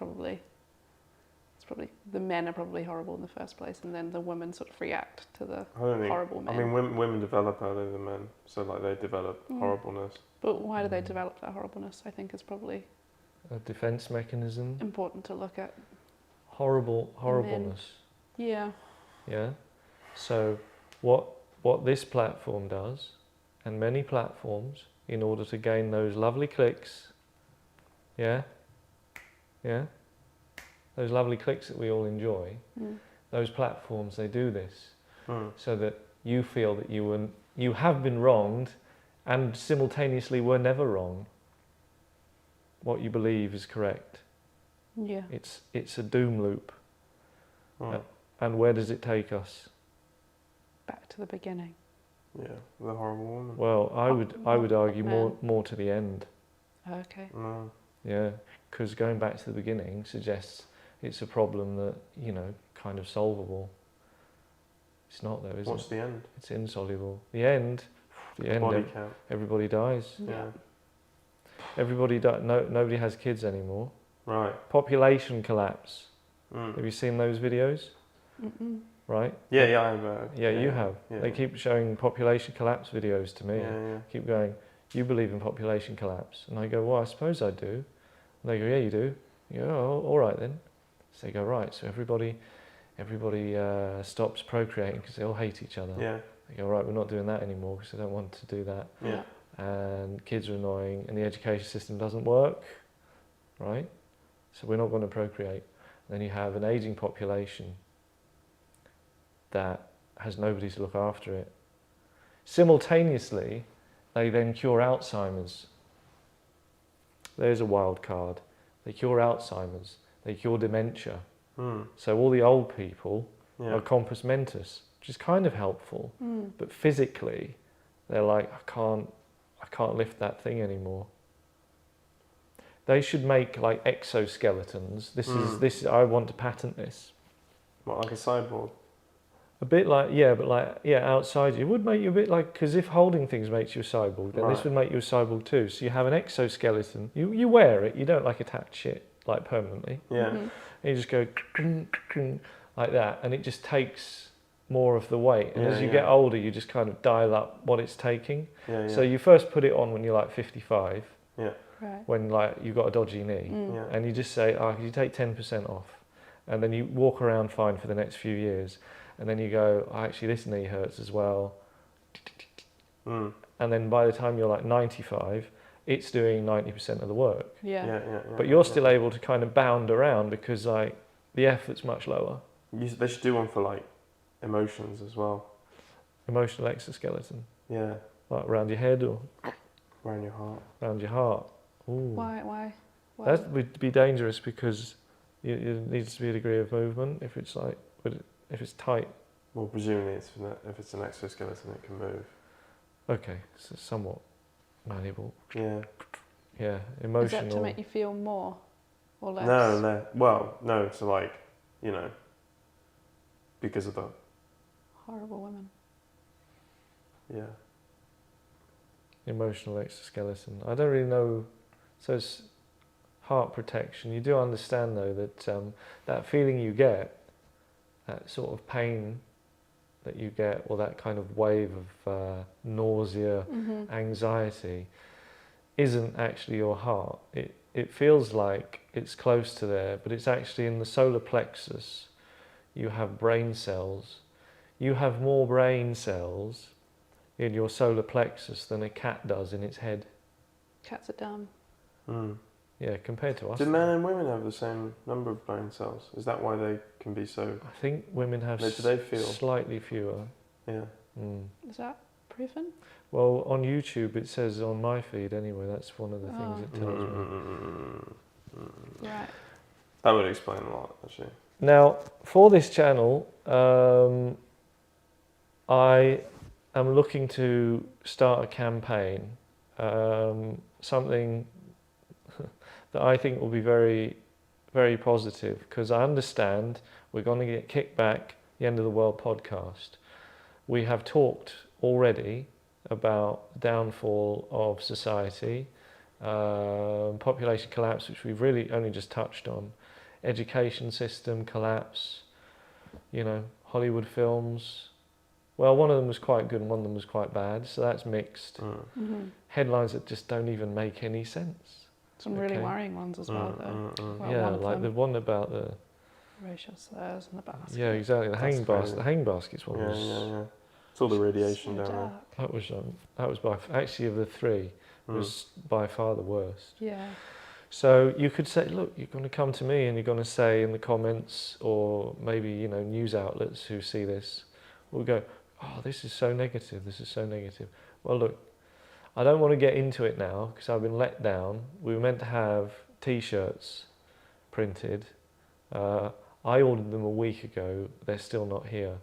It's probably the men are probably horrible in the first place, and then the women sort of react to the I don't think, horrible men. I mean, women develop earlier than men, so like they develop horribleness. But why do they develop that horribleness? I think is probably A defense mechanism. important to look at. Horribleness. Yeah. Yeah. So what this platform does, and many platforms, in order to gain those lovely clicks, yeah, those lovely clicks that we all enjoy, those platforms, they do this so that you feel that you have been wronged, and simultaneously were never wrong. What you believe is correct. Yeah. It's a doom loop. And where does it take us? Back to the beginning. Yeah, the horrible woman. Well, I would argue man. more to the end. Okay. No. Yeah, because going back to the beginning suggests it's a problem that, kind of solvable. It's not though, is What's it? the end? It's insoluble. The end, Body count. everybody dies. Yeah. Everybody nobody has kids anymore. Right. Population collapse. Have you seen those videos? Right? Yeah, I have. Yeah, you have. Yeah. They keep showing population collapse videos to me. Yeah. Keep going, you believe in population collapse? And I go, well, I suppose I do. And they go, yeah, you do. You go, oh, all right then. So they go, right, so everybody stops procreating because they all hate each other. Yeah. They go, right, we're not doing that anymore because I don't want to do that. Yeah. And kids are annoying and the education system doesn't work, right? So we're not going to procreate. And then you have an aging population that has nobody to look after it. Simultaneously, they then cure Alzheimer's. There's a wild card. They cure Alzheimer's. They cure dementia. So all the old people are compos mentis, which is kind of helpful. But physically, they're like, I can't lift that thing anymore. They should make like exoskeletons. This is I want to patent this. What, like a cyborg? A bit like, outside you. It would make you a bit like, because if holding things makes you a cyborg, then this would make you a cyborg too. So you have an exoskeleton. You wear it. You don't like attach it like permanently. Yeah. And you just go like that, and it just takes more of the weight. And as you get older, you just kind of dial up what it's taking. Yeah. So you first put it on when you're like 55. Yeah. Right. When like you've got a dodgy knee, and you just say, "Oh, could you take 10% off?" And then you walk around fine for the next few years, and then you go, "Oh, actually, this knee hurts as well." And then by the time you're like 95, it's doing 90% of the work. Yeah. But you're still able to kind of bound around because like the effort's much lower. They should do one for like emotions as well. Emotional exoskeleton, Yeah. like around your head or Around your heart. around your heart. Ooh. Why? That would be dangerous because it needs to be a degree of movement. If it's like, if it's tight. Well, presumably if it's an exoskeleton, it can move. Okay, so somewhat malleable. Yeah. Yeah, Is emotional. that to make you feel more or less? No. Well, no. So like, because of the. Horrible women. Yeah. Emotional exoskeleton. I don't really know. So it's heart protection. You do understand though that that feeling you get, that sort of pain that you get, or that kind of wave of nausea, anxiety, isn't actually your heart. It feels like it's close to there, but it's actually in the solar plexus. You have brain cells. You have more brain cells in your solar plexus than a cat does in its head. Cats are dumb. Yeah, compared to us. Do men and women have the same number of brain cells? Is that why they can be so? I think women have Do they feel? slightly fewer. Yeah. Is that proven? Well, on YouTube it says, on my feed anyway, that's one of the things it tells me. Right. That would explain a lot, actually. Now, for this channel, I am looking to start a campaign, something that I think will be very, very positive, because I understand we're going to get kicked back the End of the World podcast. We have talked already about the downfall of society, population collapse, which we've really only just touched on, education system collapse, Hollywood films. Well, one of them was quite good and one of them was quite bad, so that's mixed. Headlines that just don't even make any sense. Some really worrying ones as well, though. Well, yeah, one of like them, the one about the racial slurs and the basket. yeah, exactly. The hanging crazy. basket. The hanging baskets one Yeah, was. yeah. It's all the radiation So down there. dark. That was actually of the three was by far the worst. Yeah. So you could say, look, you're going to come to me and you're going to say in the comments, or maybe news outlets who see this will go, oh, this is so negative. This is so negative. Well, look, I don't want to get into it now because I've been let down. We were meant to have T-shirts printed. I ordered them a week ago. They're still not here.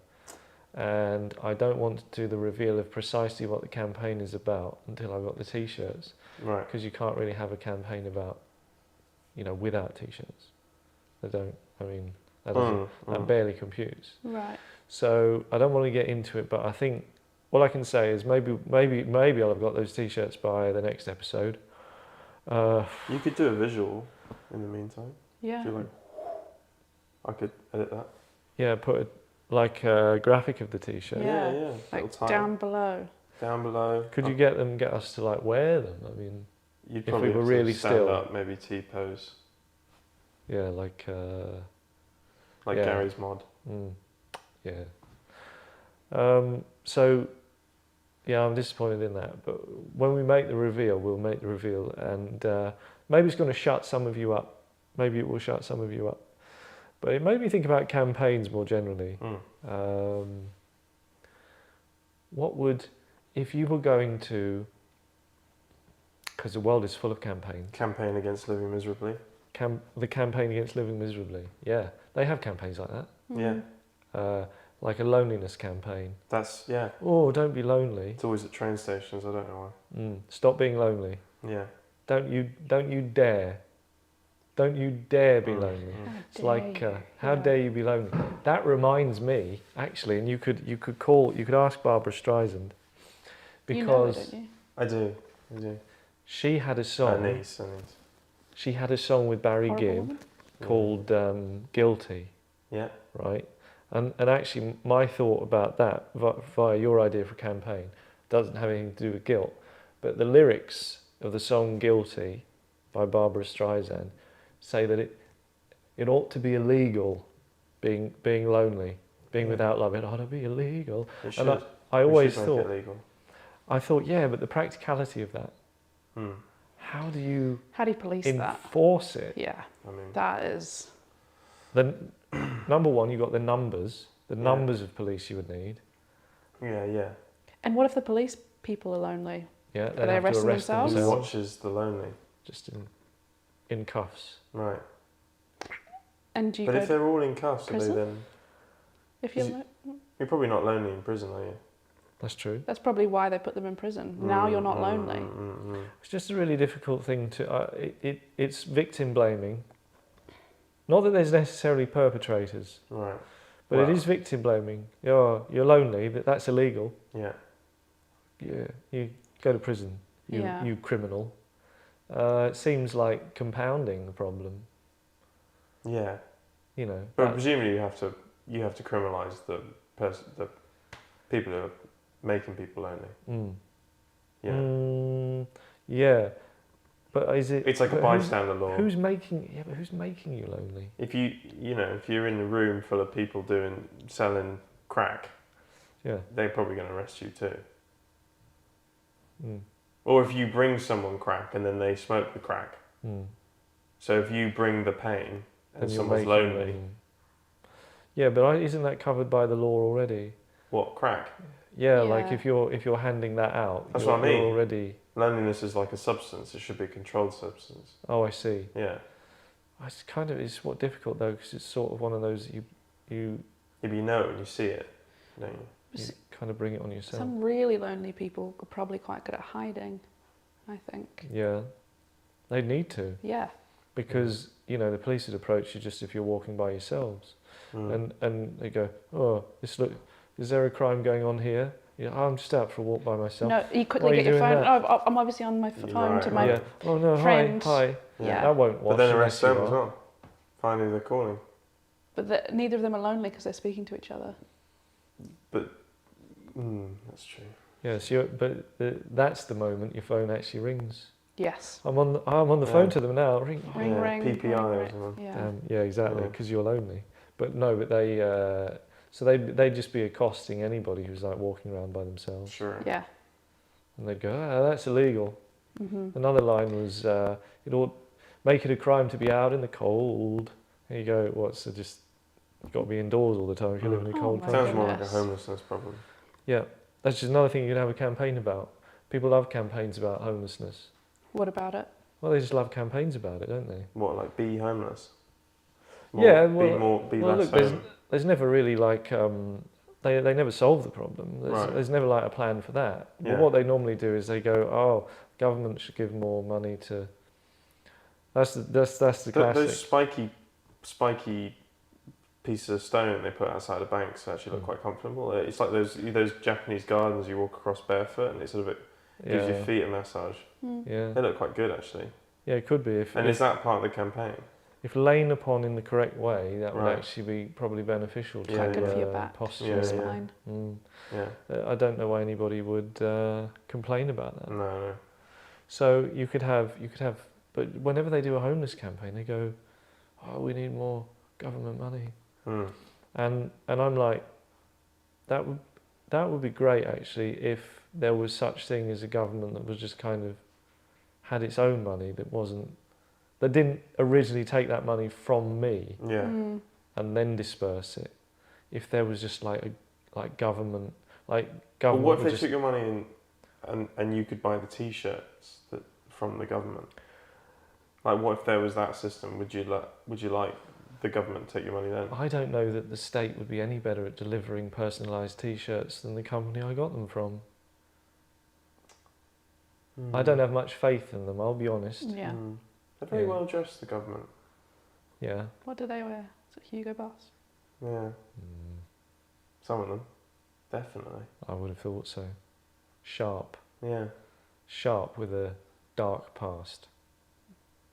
And I don't want to do the reveal of precisely what the campaign is about until I've got the T-shirts. Right. Because you can't really have a campaign about, without T-shirts. That barely computes. Right. So I don't want to get into it, but I think all I can say is maybe I'll have got those T-shirts by the next episode. You could do a visual in the meantime. Yeah. If you like. I could edit that. Yeah, put a graphic of the T-shirt. Yeah. Yeah. Like Little down below. Down below. Could you get us to wear them? I mean, You'd if probably we were have to really stand still. up, maybe T-pose. Yeah, Like yeah. Gary's mod. Yeah. So, yeah, I'm disappointed in that. But when we make the reveal, we'll make the reveal, and maybe it's going to shut some of you up. Maybe it will shut some of you up. But it made me think about campaigns more generally. What would, if you were going to, because the world is full of campaigns. Campaign against living miserably. The campaign against living miserably. Yeah, they have campaigns like that. Yeah. Like a loneliness campaign. That's, yeah. Oh, don't be lonely. It's always at train stations, I don't know why. Stop being lonely. Yeah. Don't you dare. Don't you dare be lonely. It's like, how dare you be lonely? That reminds me, actually, and you could ask Barbara Streisand, because don't you? I do. she had a song. Her niece. She had a song with Barry Horrible Gibb woman? called "Guilty." Yeah. Right, and actually, my thought about that via your idea for a campaign doesn't have anything to do with guilt, but the lyrics of the song "Guilty" by Barbara Streisand say that it ought to be illegal being lonely, being without love. It ought to be illegal. It should. And I always make thought, it legal. yeah, but the practicality of that. How do you police that? enforce it? Yeah. I mean, That is. Number one, you've got the numbers of police you would need. yeah. And what if the police people are lonely? Yeah, Are they arresting themselves? Who watches the lonely? Just in cuffs. Right. And do you But go if they're all in cuffs, are they prison? then... if you're is lo- You're probably not lonely in prison, are you? That's true. that's probably why they put them in prison. Now you're not lonely. It's just a really difficult thing to. It's victim blaming. Not that there's necessarily perpetrators, Right. but it is victim blaming. You're lonely, but that's illegal. Yeah. Yeah, you go to prison. You criminal. It seems like compounding the problem. Yeah. But But presumably you have to criminalise the people who are making people lonely. Yeah. Yeah, but is it? It's like a but bystander law. Who's making? Yeah, but who's making you lonely? If if you're in a room full of people selling crack, Yeah. they're probably going to arrest you too. Or if you bring someone crack and then they smoke the crack. So if you bring the pain and Then you're someone's making lonely, them. Yeah, but isn't that covered by the law already? what, crack? Yeah, like Yeah. if you're handing that out, That's you're, what I mean. you're already. Loneliness is like a substance. It should be a controlled substance. Oh, I see. Yeah. It's what difficult though, because it's sort of one of those you If you know it and you see it, don't you? kind of bring it on yourself. Some really lonely people are probably quite good at hiding, I think. Yeah, they need to, Yeah. because the police would approach you just if you're walking by yourselves, and they go, oh, is there a crime going on here? I'm just out for a walk by myself. No, you Why quickly are you get your doing phone. that? Oh, I'm obviously on my phone Right, to my Yeah. Oh no, friend. hi. Yeah. That won't wash. But then unless arrest you them are. as well Find who they're calling. But neither of them are lonely because they're speaking to each other. But that's true. Yes, that's the moment your phone actually rings. Yes. I'm on the phone to them now. Ring. Ring, ring. PPI ring, or ring. something. Yeah. Yeah, exactly. Because you're lonely. But no, but they'd just be accosting anybody who's like walking around by themselves. Sure. Yeah. And they'd go, that's illegal. Mm-hmm. Another line was, it ought make it a crime to be out in the cold. And you go, what's it just you've got to be indoors all the time if you live in a cold my country. Sounds more like a goodness. homelessness problem. Yeah, that's just another thing you could have a campaign about. People love campaigns about homelessness. What about it? Well, they just love campaigns about it, don't they? What, like be homeless? Yeah, be well, less look, home. there's never really like they never solve the problem. Right. There's never like a plan for that. Yeah. But what they normally do is they go, oh, government should give more money to. That's the classic. Those spiky pieces of stone they put outside of banks actually look quite comfortable. It's like those Japanese gardens you walk across barefoot and it sort of gives your feet a massage. Yeah. They look quite good actually. Yeah, it could be. Is that part of the campain? If lain upon in the correct way, that would Right. actually be probably beneficial to Quite good for your back, posture. your Yeah, spine. Yeah. I don't know why anybody would complain about that. No. So you could have, but whenever they do a homeless campaign, they go, "Oh, we need more government money," and I'm like, that would be great actually if there was such thing as a government that was just kind of had its own money that didn't originally take that money from me Yeah. and then disperse it. If there was just like government. Well, what if they took your money and you could buy the T-shirts from the government? Like, what if there was that system? Would you like the government to take your money then? I don't know that the state would be any better at delivering personalised T-shirts than the company I got them from. I don't have much faith in them, I'll be honest. Yeah. They're very Yeah. well dressed, the government. Yeah. What do they wear? Is it Hugo Boss? Yeah. Some of them, definitely. I would have thought so. Sharp. Yeah. Sharp with a dark past.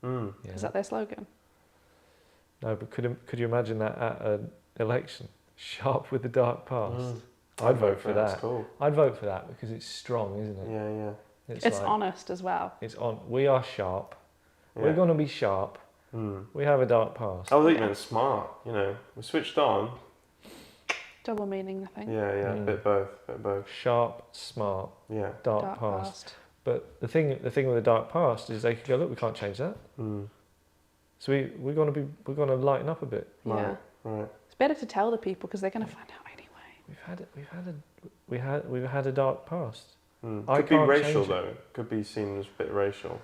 Yeah. Is that their slogan? No, but could you imagine that at an election? Sharp with a dark past. I'd vote for that. That's cool. I'd vote for that because it's strong, isn't it? Yeah. It's like, honest as well. It's on. We are sharp. Yeah. We're going to be sharp. We have a dark past. I was thinking smart, we're switched on. Double meaning, I think. Yeah, bit both. Sharp, smart, Yeah. dark past. But the thing with the dark past is they could go, look, we can't change that. So we're going to lighten up a bit. Yeah. Right. It's better to tell the people because they're going to find out anyway. We've had a dark past. Could be can't racial change it. though. Could be seen as a bit racial,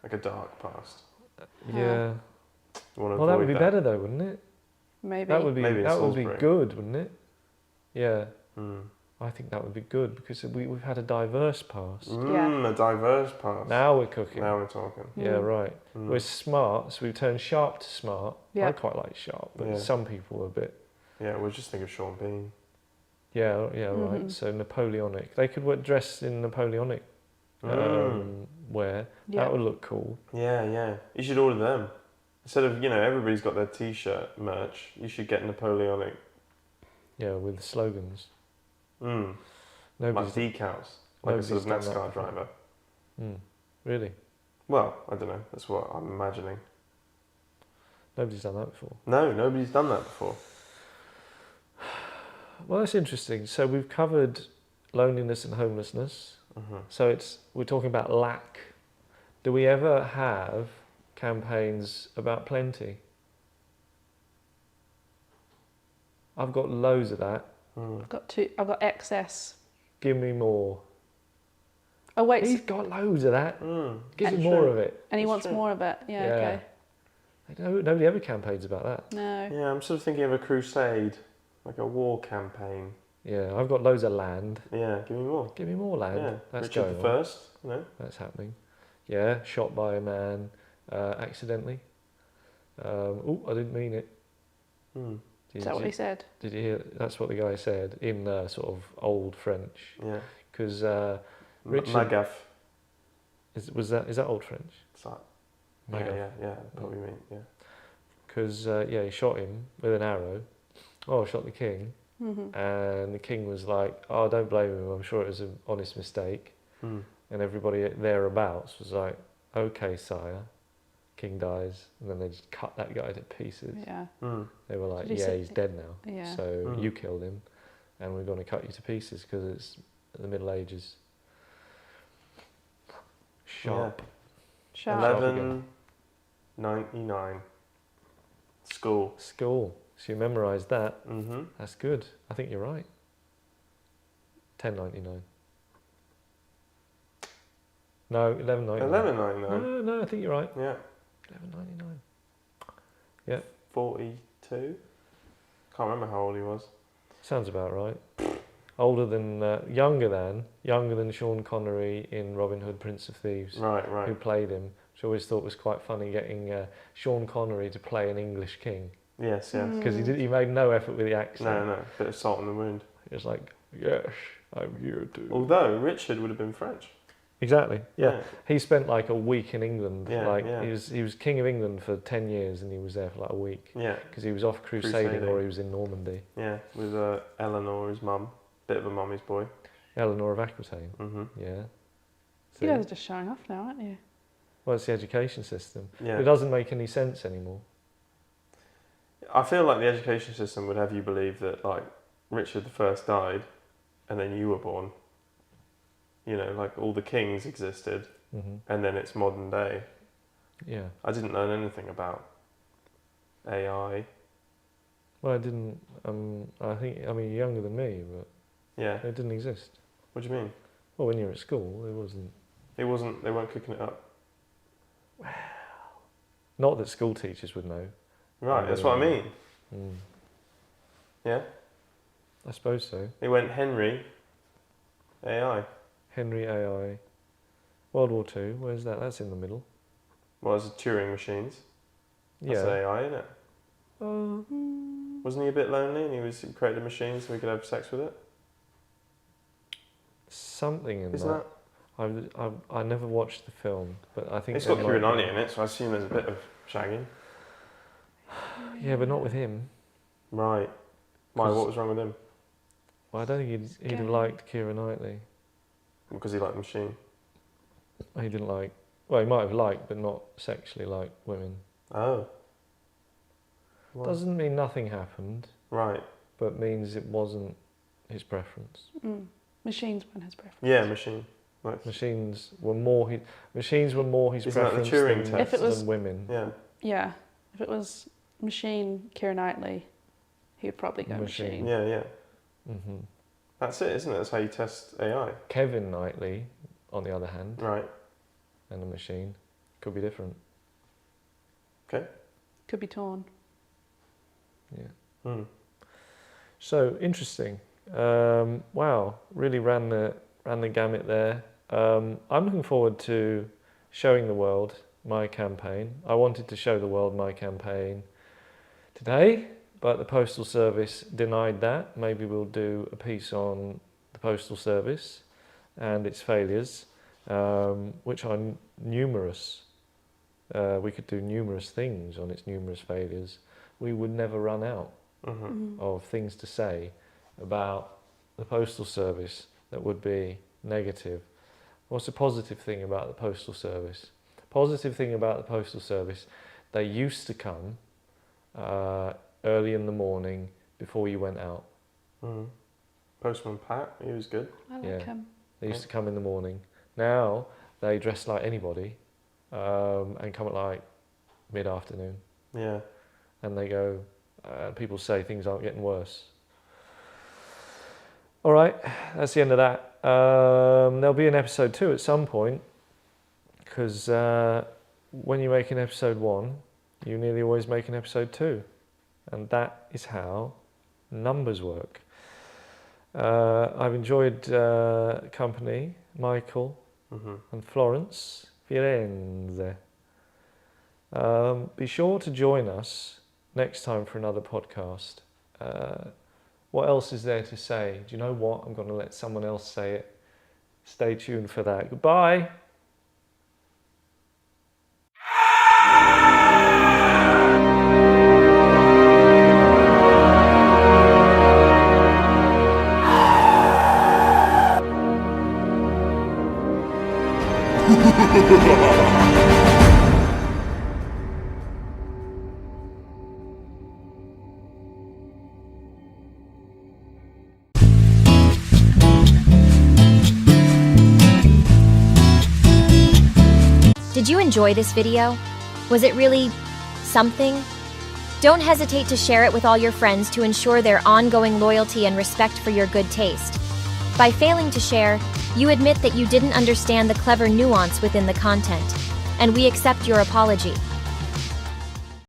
like a dark past. Yeah. You want to Well, that would avoid be better though, wouldn't it? Maybe. That would be Maybe in that would be Salisbury. good, wouldn't it? Yeah. I think that would be good because we've had a diverse past. Yeah. A diverse past. Now we're cooking. Now we're talking. Yeah, right. We're smart, so we've turned sharp to smart. Yeah. I quite like sharp, but Yeah. some people are a bit. Yeah, we'll just think of Sean Bean. Yeah, right. So Napoleonic. They could dress in Napoleonic wear. Yeah. That would look cool. Yeah. You should order them. Instead of, everybody's got their T-shirt merch, you should get Napoleonic. Yeah, with slogans. Like Nobody's decals. Like a sort of nobody's done NASCAR that before. driver. Really? Well, I don't know. That's what I'm imagining. Nobody's done that before. No, nobody's done that before. Well, that's interesting. So we've covered loneliness and homelessness. So we're talking about lack. Do we ever have campaigns about plenty? I've got loads of that. I've got excess. Give me more. Oh wait, He's got loads of that. Give me That's more true. of it. and he wants more of it. Yeah. Okay. Nobody ever campaigns about that. No. Yeah, I'm sort of thinking of a crusade, like a war campaign. Yeah, I've got loads of land. Yeah, give me more. Give me more land. Yeah, That's Richard going the on. First, That's happening. Yeah, shot by a man accidentally. I didn't mean it. Is that what he said? Did you hear? That's what the guy said in sort of old French. Yeah. Because Richard Magaf. is that old French? It's like, Magaf. yeah, probably mean, yeah. because he shot him with an arrow. Oh, shot the king. And the king was like, oh, don't blame him, I'm sure it was an honest mistake. And everybody thereabouts was like, okay, sire. King dies, and then they just cut that guy to pieces. Yeah. They were like, Did he yeah, say- he's dead now. Yeah. So you killed him, and we're going to cut you to pieces because it's the Middle Ages. Sharp. Sharp. 1199. School. School. So you memorised that. Mm-hmm. That's good. I think you're right. 1099. No, 1199. 1199. No, I think you're right. Yeah. 1199. Yeah. 42. Can't remember how old he was. Sounds about right. Younger than Sean Connery in Robin Hood, Prince of Thieves, Right. who played him. Which I always thought was quite funny, getting Sean Connery to play an English king. Yes. Because he made no effort with the accent. No. Bit of salt in the wound. He was like, yes, I'm here to... Although Richard would have been French. Exactly, yeah. He spent like a week in England. Yeah. He was king of England for 10 years and he was there for like a week. Yeah. Because he was off crusading or he was in Normandy. Yeah, with Eleanor, his mum. Bit of a mummy's boy. Eleanor of Aquitaine. Mm-hmm. Yeah. You guys are just showing off now, aren't you? Well, it's the education system. Yeah. It doesn't make any sense anymore. I feel like the education system would have you believe that like Richard I died and then you were born. You know, like all the kings existed and then it's modern day. Yeah. I didn't learn anything about AI. Well, I didn't. You're younger than me, but Yeah. it didn't exist. What do you mean? Well, when you were at school, it wasn't. They weren't cooking it up. Not that school teachers would know. Right, that's what I mean. Yeah? I suppose so. They went Henry AI. Henry AI. World War II, where's that? That's in the middle. Well, it's Turing machines. That's Yeah. AI, isn't it? Wasn't he a bit lonely and he created a machine so he could have sex with it? Something in Isn't that. I never watched the film, but I think It's there got might Keira be. Knightley in it, so I assume there's a bit of shagging. Yeah, but not with him. Right. Why? 'Cause- What was wrong with him? Well, I don't think he'd have liked Keira Knightley. Because he liked the machine. He didn't like. Well, he might have liked, but not sexually like women. Oh. Well, Doesn't mean nothing happened, right. but means it wasn't his preference. Machines weren't his preference. Yeah, machine. Right. Machines were more his Isn't that the preference Turing than, test? If it was- than women. Yeah. Yeah. If it was machine Keira Knightley, he would probably go Machine. machine. Yeah. hmm That's it, isn't it? That's how you test AI. Kevin Knightley, on the other hand, Right. and a machine could be different. Okay. Could be torn. Yeah. So interesting. Wow, really ran the gamut there. I'm looking forward to showing the world my campaign. I wanted to show the world my campaign today, but the Postal Service denied that. Maybe we'll do a piece on the Postal Service and its failures, which are numerous. We could do numerous things on its numerous failures. We would never run out of things to say about the Postal Service that would be negative. What's the positive thing about the Postal Service? Positive thing about the Postal Service, they used to come early in the morning before you went out. Postman Pat, he was good. I like Yeah. him. They used to come in the morning. Now they dress like anybody and come at like mid-afternoon. Yeah. And they go, people say things aren't getting worse. All right, that's the end of that. There'll be an episode 2 at some point, because when you make an episode 1, you nearly always make an episode 2. And that is how numbers work. I've enjoyed company, Michael and Florence, Firenze. Be sure to join us next time for another podcast. What else is there to say? Do you know what? I'm going to let someone else say it. Stay tuned for that. Goodbye. Did you enjoy this video? Was it really something? Don't hesitate to share it with all your friends to ensure their ongoing loyalty and respect for your good taste. By failing to share, you admit that you didn't understand the clever nuance within the content, and we accept your apology.